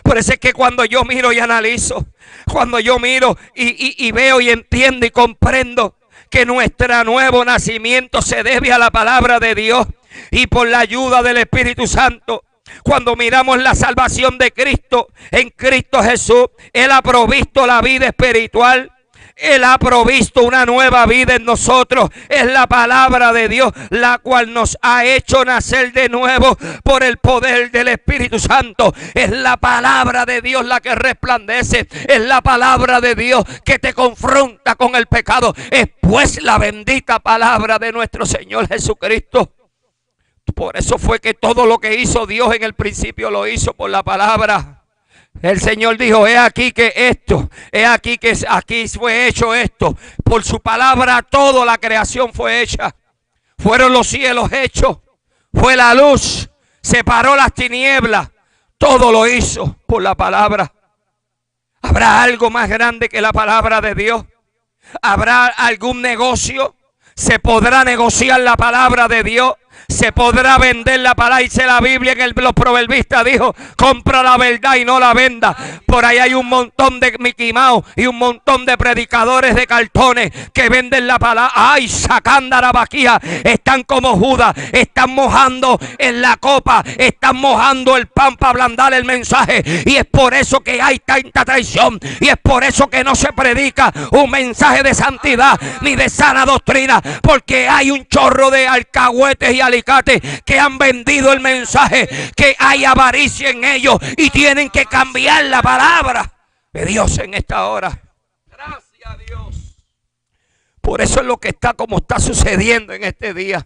Por eso es que cuando yo miro y analizo, cuando yo miro y veo y entiendo y comprendo que nuestro nuevo nacimiento se debe a la palabra de Dios y por la ayuda del Espíritu Santo, cuando miramos la salvación de Cristo, en Cristo Jesús, Él ha provisto la vida espiritual. Él ha provisto una nueva vida en nosotros. Es la palabra de Dios la cual nos ha hecho nacer de nuevo por el poder del Espíritu Santo. Es la palabra de Dios la que resplandece. Es la palabra de Dios que te confronta con el pecado. Es pues la bendita palabra de nuestro Señor Jesucristo. Por eso fue que todo lo que hizo Dios en el principio lo hizo por la palabra. El Señor dijo: he aquí que esto, he aquí que aquí fue hecho esto. Por su palabra toda la creación fue hecha. Fueron los cielos hechos, fue la luz, separó las tinieblas. Todo lo hizo por la palabra. ¿Habrá algo más grande que la palabra de Dios? ¿Habrá algún negocio? ¿Se podrá negociar la palabra de Dios? ¿Se podrá vender la palabra? Dice la Biblia, en los proverbistas dijo: compra la verdad y no la venda. Por ahí hay un montón de Mickey Mouse y un montón de predicadores de cartones que venden la palabra. Ay, sacando la vaquilla. Están como Judas, están mojando en la copa, están mojando el pan para ablandar el mensaje. Y es por eso que hay tanta traición. Y es por eso que no se predica un mensaje de santidad ni de sana doctrina. Porque hay un chorro de alcahuetes y alicates que han vendido el mensaje, que hay avaricia en ellos y tienen que cambiar la palabra de Dios en esta hora. Gracias a Dios. Por eso es lo que está como está sucediendo en este día.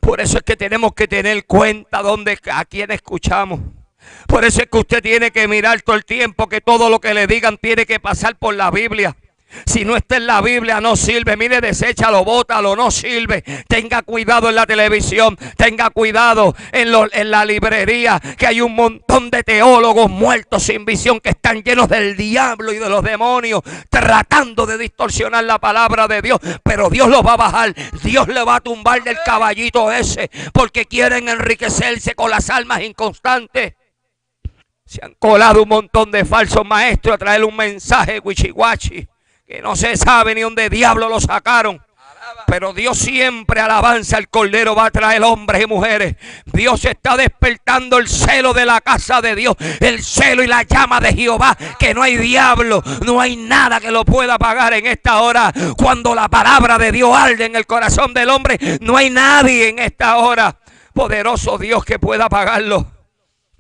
Por eso es que tenemos que tener cuenta a quién escuchamos. Por eso es que usted tiene que mirar todo el tiempo que todo lo que le digan tiene que pasar por la Biblia. Si no está en la Biblia no sirve. Mire, deséchalo, bótalo, no sirve. Tenga cuidado en la televisión. Tenga cuidado en la librería, que hay un montón de teólogos muertos sin visión que están llenos del diablo y de los demonios, tratando de distorsionar la palabra de Dios. Pero Dios los va a bajar. Dios le va a tumbar del caballito ese, porque quieren enriquecerse con las almas inconstantes. Se han colado un montón de falsos maestros a traer un mensaje wichiwachi que no se sabe ni dónde diablo lo sacaron. Pero Dios siempre, alabanza al Cordero, va a traer hombres y mujeres. Dios está despertando el celo de la casa de Dios, el celo y la llama de Jehová, que no hay diablo, no hay nada que lo pueda apagar en esta hora. Cuando la palabra de Dios arde en el corazón del hombre, no hay nadie en esta hora, poderoso Dios, que pueda apagarlo.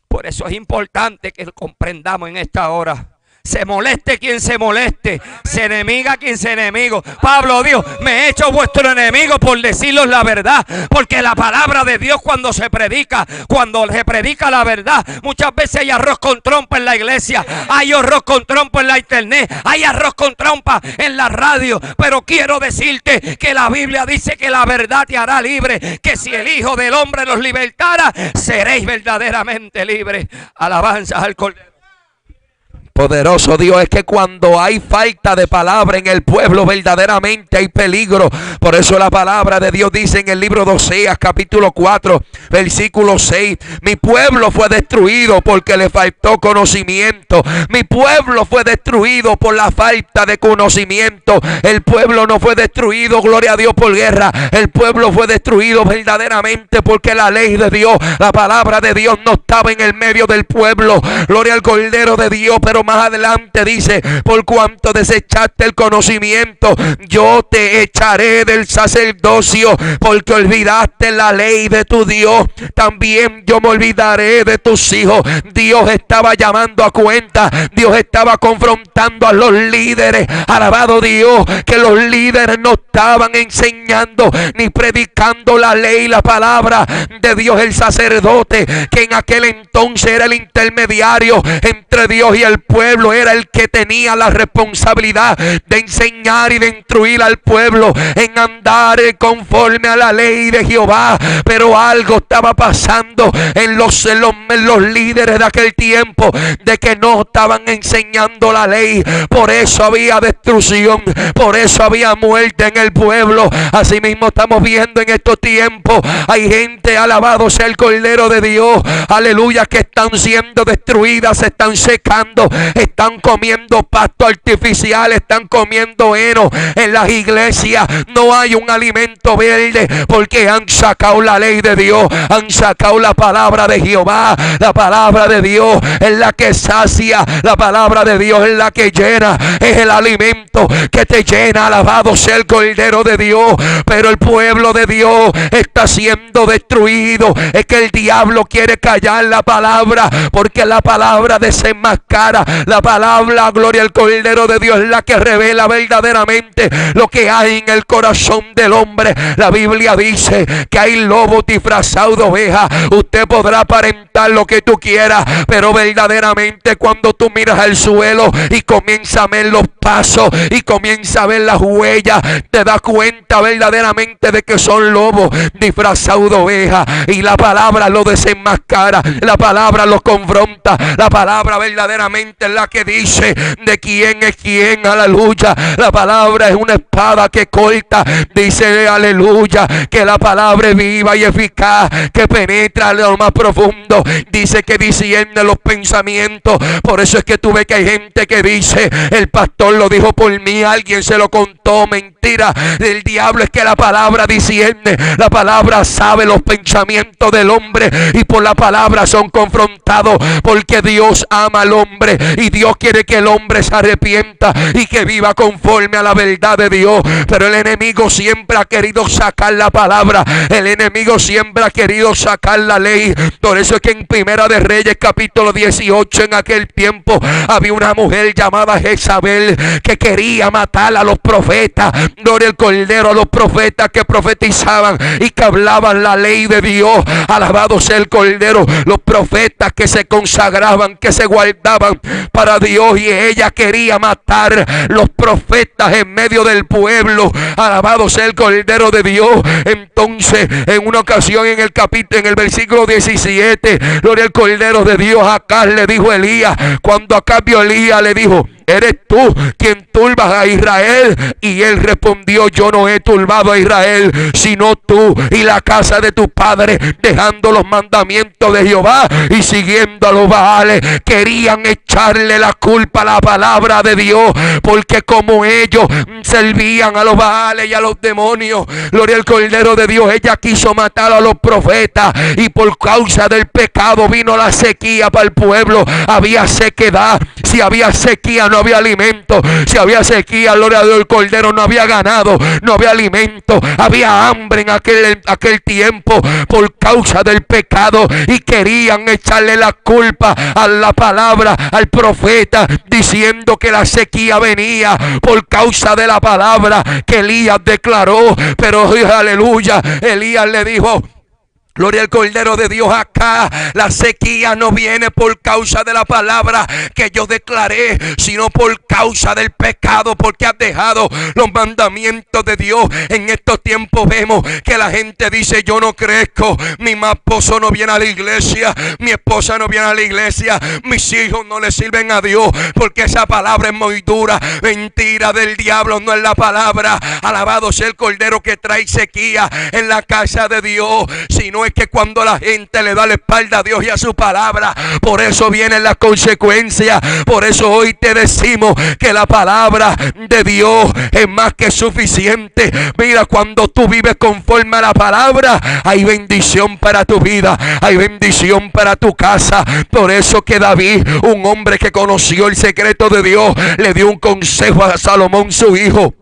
Por eso es importante que comprendamos en esta hora. Se moleste quien se moleste, se enemiga quien se enemigo. Pablo dijo: me he hecho vuestro enemigo por deciros la verdad. Porque la palabra de Dios, cuando se predica la verdad, muchas veces hay arroz con trompa en la iglesia, hay arroz con trompa en la internet, hay arroz con trompa en la radio. Pero quiero decirte que la Biblia dice que la verdad te hará libre, que si el Hijo del Hombre los libertara, seréis verdaderamente libres. Alabanzas al Cordero. Poderoso Dios, es que cuando hay falta de palabra en el pueblo, verdaderamente hay peligro. Por eso la palabra de Dios dice en el libro de Oseas capítulo 4 versículo 6: mi pueblo fue destruido porque le faltó conocimiento. Mi pueblo fue destruido por la falta de conocimiento. El pueblo no fue destruido, gloria a Dios, por guerra. El pueblo fue destruido verdaderamente porque la ley de Dios, la palabra de Dios, no estaba en el medio del pueblo. Gloria al Cordero de Dios. Pero más adelante dice: por cuanto desechaste el conocimiento, yo te echaré del sacerdocio, porque olvidaste la ley de tu Dios, también yo me olvidaré de tus hijos. Dios estaba llamando a cuenta, Dios estaba confrontando a los líderes. Alabado Dios, que los líderes no estaban enseñando ni predicando la ley, la palabra de Dios. El sacerdote, que en aquel entonces era el intermediario entre Dios y el pueblo, era el que tenía la responsabilidad de enseñar y de instruir al pueblo en andar conforme a la ley de Jehová. Pero algo estaba pasando en los líderes de aquel tiempo, de que no estaban enseñando la ley. Por eso había destrucción, por eso había muerte en el pueblo. Así mismo estamos viendo en estos tiempos, hay gente, alabado sea el Cordero de Dios, aleluya, que están siendo destruidas, se están secando, están comiendo pasto artificial, están comiendo heno. En las iglesias no hay un alimento verde, porque han sacado la ley de Dios, han sacado la palabra de Jehová. La palabra de Dios es la que sacia, la palabra de Dios es la que llena, es el alimento que te llena. Alabado sea el Cordero de Dios. Pero el pueblo de Dios está siendo destruido. Es que el diablo quiere callar la palabra, porque la palabra desenmascara. La palabra, gloria al Cordero de Dios, es la que revela verdaderamente lo que hay en el corazón del hombre. La Biblia dice que hay lobos disfrazados de oveja. Usted podrá aparentar lo que tú quieras, pero verdaderamente cuando tú miras al suelo y comienzas a ver los pasos y comienzas a ver las huellas, te das cuenta verdaderamente de que son lobos disfrazados de oveja. Y la palabra lo desenmascara, la palabra lo confronta, la palabra verdaderamente es la que dice de quién es quién. Aleluya. La palabra es una espada que corta, dice, aleluya, que la palabra es viva y eficaz, que penetra en lo más profundo, dice que discierne los pensamientos. Por eso es que tú ves que hay gente que dice: el pastor lo dijo por mí, alguien se lo contó. Mentira del diablo. Es que la palabra discierne, la palabra sabe los pensamientos del hombre, y por la palabra son confrontados, porque Dios ama al hombre y Dios quiere que el hombre se arrepienta y que viva conforme a la verdad de Dios. Pero el enemigo siempre ha querido sacar la palabra, el enemigo siempre ha querido sacar la ley. Por eso es que en Primera de Reyes capítulo 18, en aquel tiempo había una mujer llamada Jezabel que quería matar a los profetas, gloria al Cordero, a los profetas que profetizaban y que hablaban la ley de Dios. Alabado sea el Cordero, los profetas que se consagraban, que se guardaban para Dios, y ella quería matar los profetas en medio del pueblo. Alabado sea el Cordero de Dios. Entonces, en una ocasión, en el versículo 17, gloria al Cordero de Dios, Acaz le dijo a Elías, cuando Acaz vio a Elías, le dijo: ¿eres tú quien turbas a Israel? Y él respondió: yo no he turbado a Israel, sino tú y la casa de tu padre, dejando los mandamientos de Jehová y siguiendo a los Baales. Querían echarle la culpa a la palabra de Dios, porque como ellos servían a los Baales y a los demonios, gloria al Cordero de Dios, ella quiso matar a los profetas, y por causa del pecado vino la sequía para el pueblo. Había sequedad. Si había sequía, no había alimento. Si había sequía, gloria a Dios, el Cordero, no había ganado, no había alimento. Había hambre en aquel tiempo por causa del pecado, y querían echarle la culpa a la palabra, al profeta, diciendo que la sequía venía por causa de la palabra que Elías declaró. Pero aleluya, Elías le dijo: gloria al Cordero de Dios, acá la sequía no viene por causa de la palabra que yo declaré, sino por causa del pecado, porque has dejado los mandamientos de Dios. En estos tiempos vemos que la gente dice: yo no crezco, mi esposo no viene a la iglesia, mi esposa no viene a la iglesia, mis hijos no le sirven a Dios, porque esa palabra es muy dura. Mentira del diablo, no es la palabra, alabado sea el Cordero, que trae sequía en la casa de Dios, sino bueno es que cuando la gente le da la espalda a Dios y a su palabra, por eso vienen las consecuencias. Por eso hoy te decimos que la palabra de Dios es más que suficiente. Mira, cuando tú vives conforme a la palabra, hay bendición para tu vida, hay bendición para tu casa. Por eso que David, un hombre que conoció el secreto de Dios, le dio un consejo a Salomón su hijo.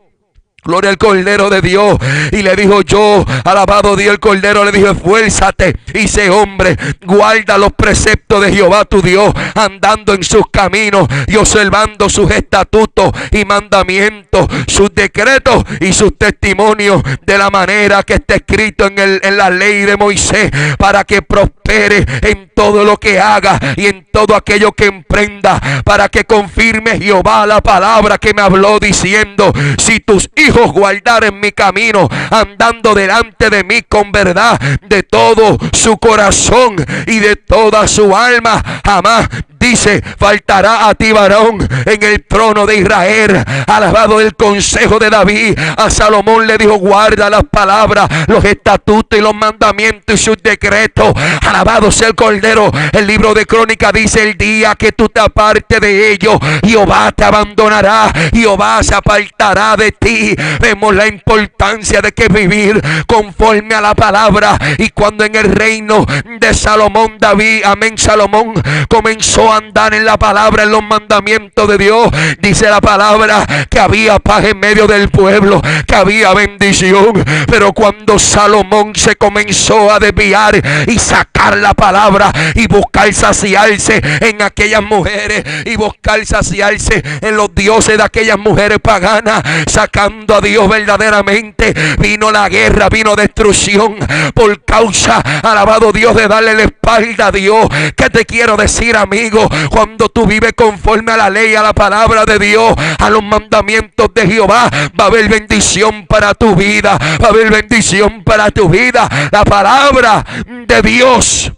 Gloria al Cordero de Dios. Y le dijo: yo, alabado Dios, el Cordero le dijo: esfuérzate y sé hombre, guarda los preceptos de Jehová tu Dios, andando en sus caminos y observando sus estatutos y mandamientos, sus decretos y sus testimonios, de la manera que está escrito en la ley de Moisés, para que prospere en todo lo que haga y en todo aquello que emprenda, para que confirme Jehová la palabra que me habló, diciendo: si tus hijos guardaren mi camino, andando delante de mí con verdad de todo su corazón y de toda su alma, jamás, dice, faltará a ti varón en el trono de Israel. Alabado el consejo de David. A Salomón le dijo: guarda las palabras, los estatutos y los mandamientos y sus decretos. Alabado sea el Cordero. El libro de Crónicas dice: el día que tú te apartes de ellos, Jehová te abandonará, Jehová se apartará de ti. Vemos la importancia de que vivir conforme a la palabra. Y cuando en el reino de Salomón, David, amén, Salomón comenzó a andar en la palabra, en los mandamientos de Dios, dice la palabra que había paz en medio del pueblo, que había bendición. Pero cuando Salomón se comenzó a desviar y sacar la palabra y buscar saciarse en aquellas mujeres y buscar saciarse en los dioses de aquellas mujeres paganas, sacando a Dios verdaderamente, vino la guerra, vino destrucción por causa, alabado Dios, de darle la espalda a Dios. ¿Qué te quiero decir, amigo? Cuando tú vives conforme a la ley, a la palabra de Dios, a los mandamientos de Jehová, va a haber bendición para tu vida, va a haber bendición para tu vida. La palabra de Dios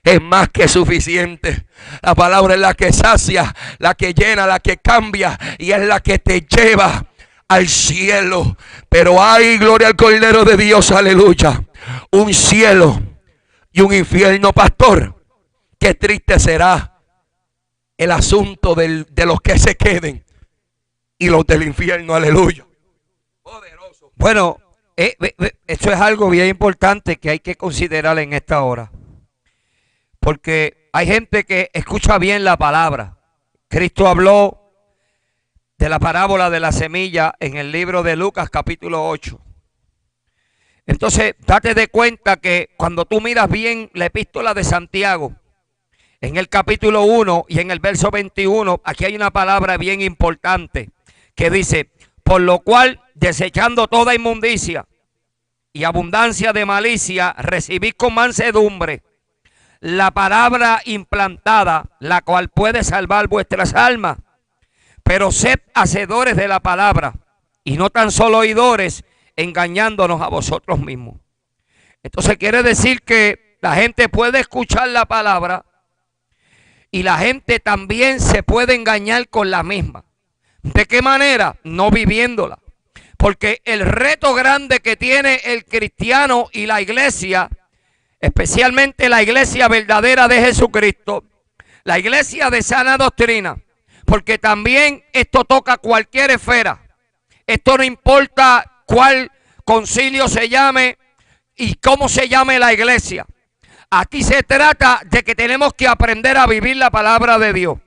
es más que suficiente. La palabra es la que sacia, la que llena, la que cambia, y es la que te lleva al cielo. Pero hay, gloria al Cordero de Dios, aleluya, un cielo y un infierno, pastor. Qué triste será el asunto de los que se queden y los del infierno, aleluya. Poderoso. Bueno, esto es algo bien importante que hay que considerar en esta hora, porque hay gente que escucha bien la palabra. Cristo habló de la parábola de la semilla en el libro de Lucas capítulo 8. Entonces, date de cuenta que cuando tú miras bien la epístola de Santiago, en el capítulo 1 y en el verso 21, aquí hay una palabra bien importante que dice: por lo cual, desechando toda inmundicia y abundancia de malicia, recibid con mansedumbre la palabra implantada, la cual puede salvar vuestras almas. Pero sed hacedores de la palabra y no tan solo oidores, engañándonos a vosotros mismos. Entonces quiere decir que la gente puede escuchar la palabra y la gente también se puede engañar con la misma. ¿De qué manera? No viviéndola. Porque el reto grande que tiene el cristiano y la iglesia, especialmente la iglesia verdadera de Jesucristo, la iglesia de sana doctrina, porque también esto toca cualquier esfera. Esto no importa cuál concilio se llame y cómo se llame la iglesia. Aquí se trata de que tenemos que aprender a vivir la palabra de Dios.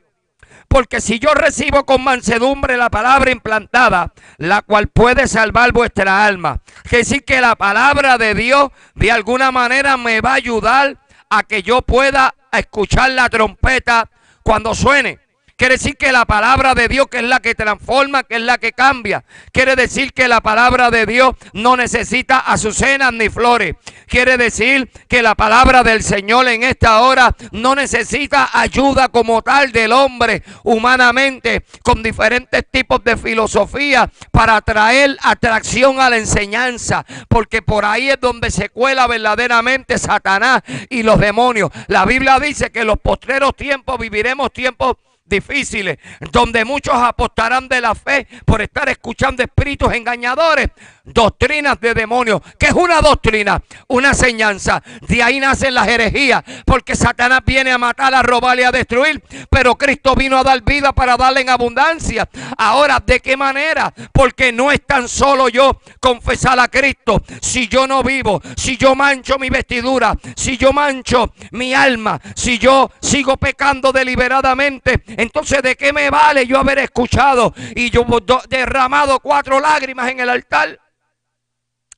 Porque si yo recibo con mansedumbre la palabra implantada, la cual puede salvar vuestra alma, quiere decir que la palabra de Dios de alguna manera me va a ayudar a que yo pueda escuchar la trompeta cuando suene. Quiere decir que la palabra de Dios, que es la que transforma, que es la que cambia. Quiere decir que la palabra de Dios no necesita azucenas ni flores. Quiere decir que la palabra del Señor en esta hora no necesita ayuda como tal del hombre humanamente, con diferentes tipos de filosofía para traer atracción a la enseñanza. Porque por ahí es donde se cuela verdaderamente Satanás y los demonios. La Biblia dice que en los postreros tiempos viviremos tiempos difíciles, donde muchos apostarán de la fe por estar escuchando espíritus engañadores, doctrinas de demonios. ¿Qué es una doctrina? Una enseñanza. De ahí nacen las herejías, porque Satanás viene a matar, a robar y a destruir, pero Cristo vino a dar vida para darle en abundancia. Ahora, ¿de qué manera? Porque no es tan solo yo confesar a Cristo. Si yo no vivo, si yo mancho mi vestidura, si yo mancho mi alma, si yo sigo pecando deliberadamente, entonces ¿de qué me vale yo haber escuchado y yo derramado 4 lágrimas en el altar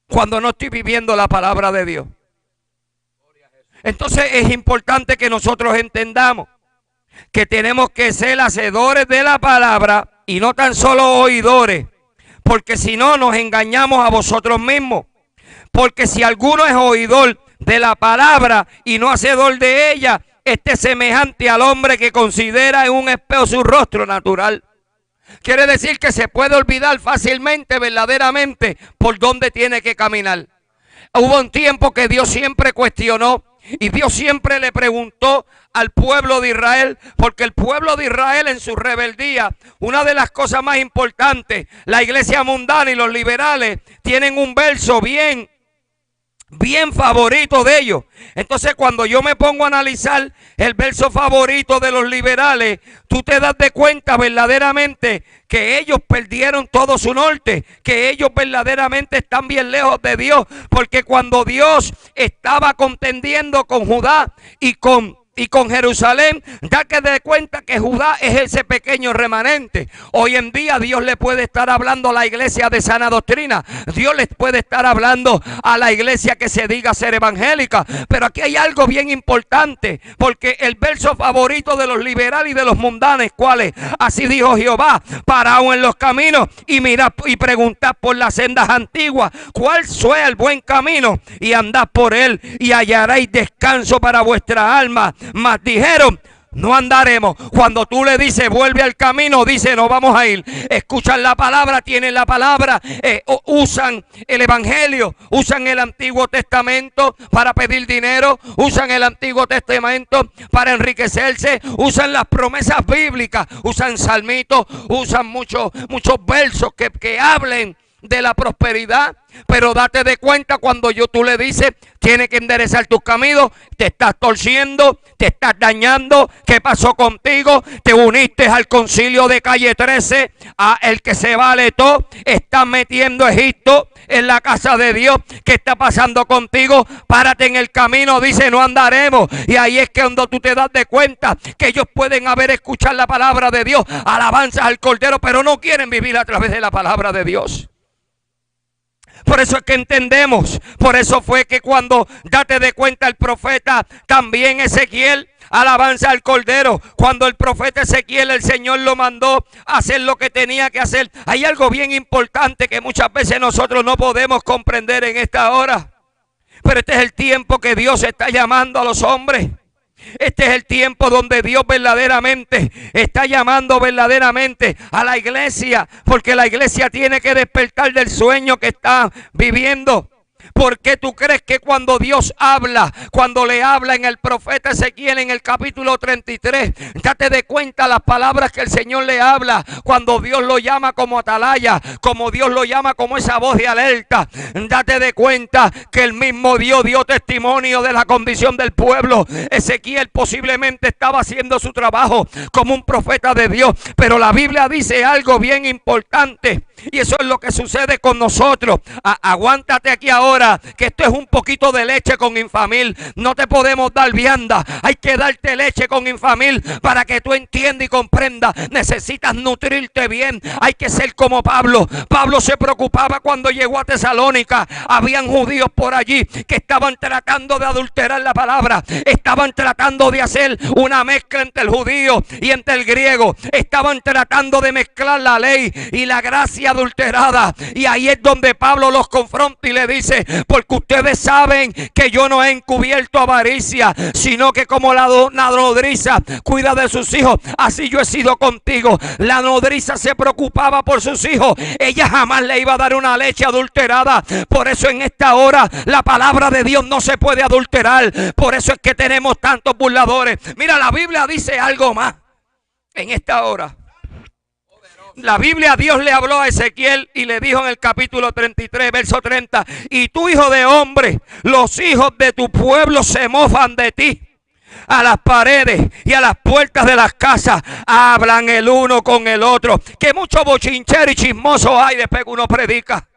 cuando no estoy viviendo la palabra de Dios? Entonces es importante que nosotros entendamos que tenemos que ser hacedores de la palabra y no tan solo oidores, porque si no nos engañamos a vosotros mismos. Porque si alguno es oidor de la palabra y no hacedor de ella, este es semejante al hombre que considera en un espejo su rostro natural. Quiere decir que se puede olvidar fácilmente, verdaderamente, por dónde tiene que caminar. Hubo un tiempo que Dios siempre cuestionó y Dios siempre le preguntó al pueblo de Israel, porque el pueblo de Israel en su rebeldía, una de las cosas más importantes, la iglesia mundana y los liberales tienen un verso bien favorito de ellos. Entonces cuando yo me pongo a analizar el verso favorito de los liberales, tú te das de cuenta verdaderamente que ellos perdieron todo su norte, que ellos verdaderamente están bien lejos de Dios, porque cuando Dios estaba contendiendo con Judá y con Jerusalén, date de cuenta que Judá es ese pequeño remanente. Hoy en día Dios le puede estar hablando a la iglesia de sana doctrina, Dios les puede estar hablando a la iglesia que se diga ser evangélica, pero aquí hay algo bien importante, porque el verso favorito de los liberales y de los mundanes, ¿cuál es? Así dijo Jehová, paraos en los caminos y mirad y preguntad por las sendas antiguas, cuál sea el buen camino, y andad por él y hallaréis descanso para vuestra alma. Mas dijeron, no andaremos. Cuando tú le dices vuelve al camino, dice no vamos a ir. Escuchan la palabra, tienen la palabra, usan el evangelio, usan el Antiguo Testamento para pedir dinero, usan el Antiguo Testamento para enriquecerse, usan las promesas bíblicas, usan salmitos, usan muchos versos que hablen de la prosperidad. Pero date de cuenta cuando tú le dices tienes que enderezar tus caminos, te estás torciendo, te estás dañando. ¿Qué pasó contigo? Te uniste al concilio de calle 13, a el que se vale todo, estás metiendo Egipto en la casa de Dios. ¿Qué está pasando contigo? Párate en el camino, dice no andaremos. Y ahí es que cuando tú te das de cuenta que ellos pueden haber escuchado la palabra de Dios, alabanzas al Cordero, pero no quieren vivir a través de la palabra de Dios. Por eso es que entendemos, por eso fue que cuando date de cuenta el profeta, también Ezequiel, alabanza al Cordero, cuando el profeta Ezequiel, el Señor lo mandó a hacer lo que tenía que hacer. Hay algo bien importante que muchas veces nosotros no podemos comprender en esta hora, pero este es el tiempo que Dios está llamando a los hombres. Este es el tiempo donde Dios verdaderamente está llamando verdaderamente a la iglesia, porque la iglesia tiene que despertar del sueño que está viviendo. ¿Por qué tú crees que cuando Dios habla, cuando le habla en el profeta Ezequiel en el capítulo 33, date de cuenta las palabras que el Señor le habla, cuando Dios lo llama como atalaya, como Dios lo llama como esa voz de alerta? Date de cuenta que el mismo Dios dio testimonio de la condición del pueblo. Ezequiel posiblemente estaba haciendo su trabajo como un profeta de Dios, pero la Biblia dice algo bien importante, y eso es lo que sucede con nosotros. Aguántate aquí ahora, que esto es un poquito de leche con Infamil. No te podemos dar vianda, hay que darte leche con Infamil para que tú entiendas y comprendas. Necesitas nutrirte bien, hay que ser como Pablo. Pablo se preocupaba cuando llegó a Tesalónica. Habían judíos por allí que estaban tratando de adulterar la palabra, estaban tratando de hacer una mezcla entre el judío y entre el griego, estaban tratando de mezclar la ley y la gracia adulterada. Y ahí es donde Pablo los confronta y le dice: porque ustedes saben que yo no he encubierto avaricia, sino que como la nodriza cuida de sus hijos, así yo he sido contigo. La nodriza se preocupaba por sus hijos, ella jamás le iba a dar una leche adulterada. Por eso en esta hora la palabra de Dios no se puede adulterar. Por eso es que tenemos tantos burladores. Mira, la Biblia dice algo más. En esta hora. La Biblia, Dios le habló a Ezequiel y le dijo en el capítulo 33, verso 30, y tú, hijo de hombre, los hijos de tu pueblo se mofan de ti. A las paredes y a las puertas de las casas hablan el uno con el otro. Que mucho bochinchero y chismoso hay después que uno predica.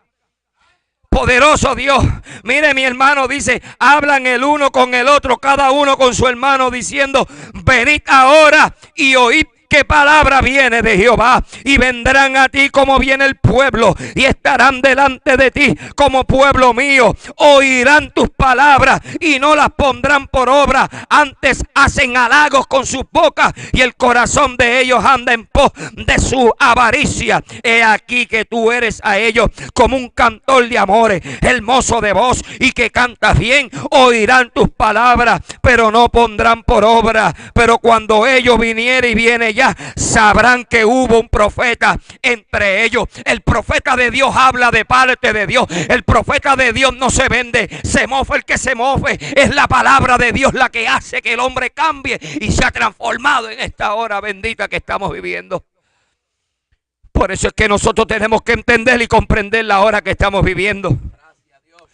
Poderoso Dios. Mire, mi hermano, dice, hablan el uno con el otro, cada uno con su hermano, diciendo, venid ahora y oíd qué palabra viene de Jehová. Y vendrán a ti como viene el pueblo, y estarán delante de ti como pueblo mío. Oirán tus palabras y no las pondrán por obra. Antes hacen halagos con sus bocas, y el corazón de ellos anda en pos de su avaricia. He aquí que tú eres a ellos como un cantor de amores, hermoso de voz y que cantas bien. Oirán tus palabras, pero no pondrán por obra. Pero cuando ellos vinieren, y viene ya, sabrán que hubo un profeta entre ellos. El profeta de Dios habla de parte de Dios. El profeta de Dios no se vende, se mofa el que se mofe. Es la palabra de Dios la que hace que el hombre cambie y se ha transformado en esta hora bendita que estamos viviendo. Por eso es que nosotros tenemos que entender y comprender la hora que estamos viviendo.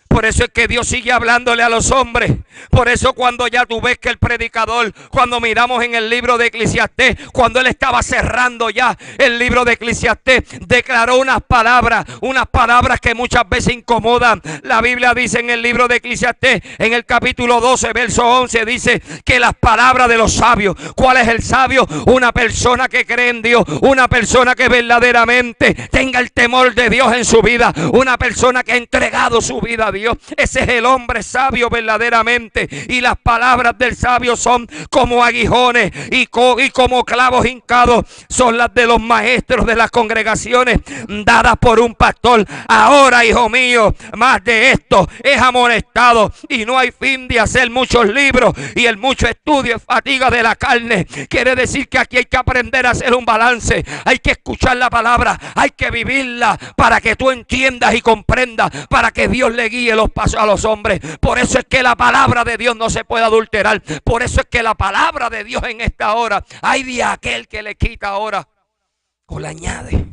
Por eso es que Dios sigue hablándole a los hombres. Por eso cuando ya tú ves que el predicador, cuando miramos en el libro de Eclesiastés, cuando él estaba cerrando ya el libro de Eclesiastés, declaró unas palabras que muchas veces incomodan. La Biblia dice en el libro de Eclesiastés, en el capítulo 12, verso 11, dice que las palabras de los sabios. ¿Cuál es el sabio? Una persona que cree en Dios, una persona que verdaderamente tenga el temor de Dios en su vida, una persona que ha entregado su vida a Dios. Ese es el hombre sabio verdaderamente. Y las palabras del sabio son como aguijones y como clavos hincados. Son las de los maestros de las congregaciones dadas por un pastor. Ahora, hijo mío, más de esto es amonestado, y no hay fin de hacer muchos libros, y el mucho estudio es fatiga de la carne. Quiere decir que aquí hay que aprender a hacer un balance. Hay que escuchar la palabra, hay que vivirla para que tú entiendas y comprendas, para que Dios le guíe los pasos a los hombres. Por eso es que la palabra de Dios no se puede adulterar. Por eso es que la palabra de Dios en esta hora, hay de aquel que le quita ahora o le añade.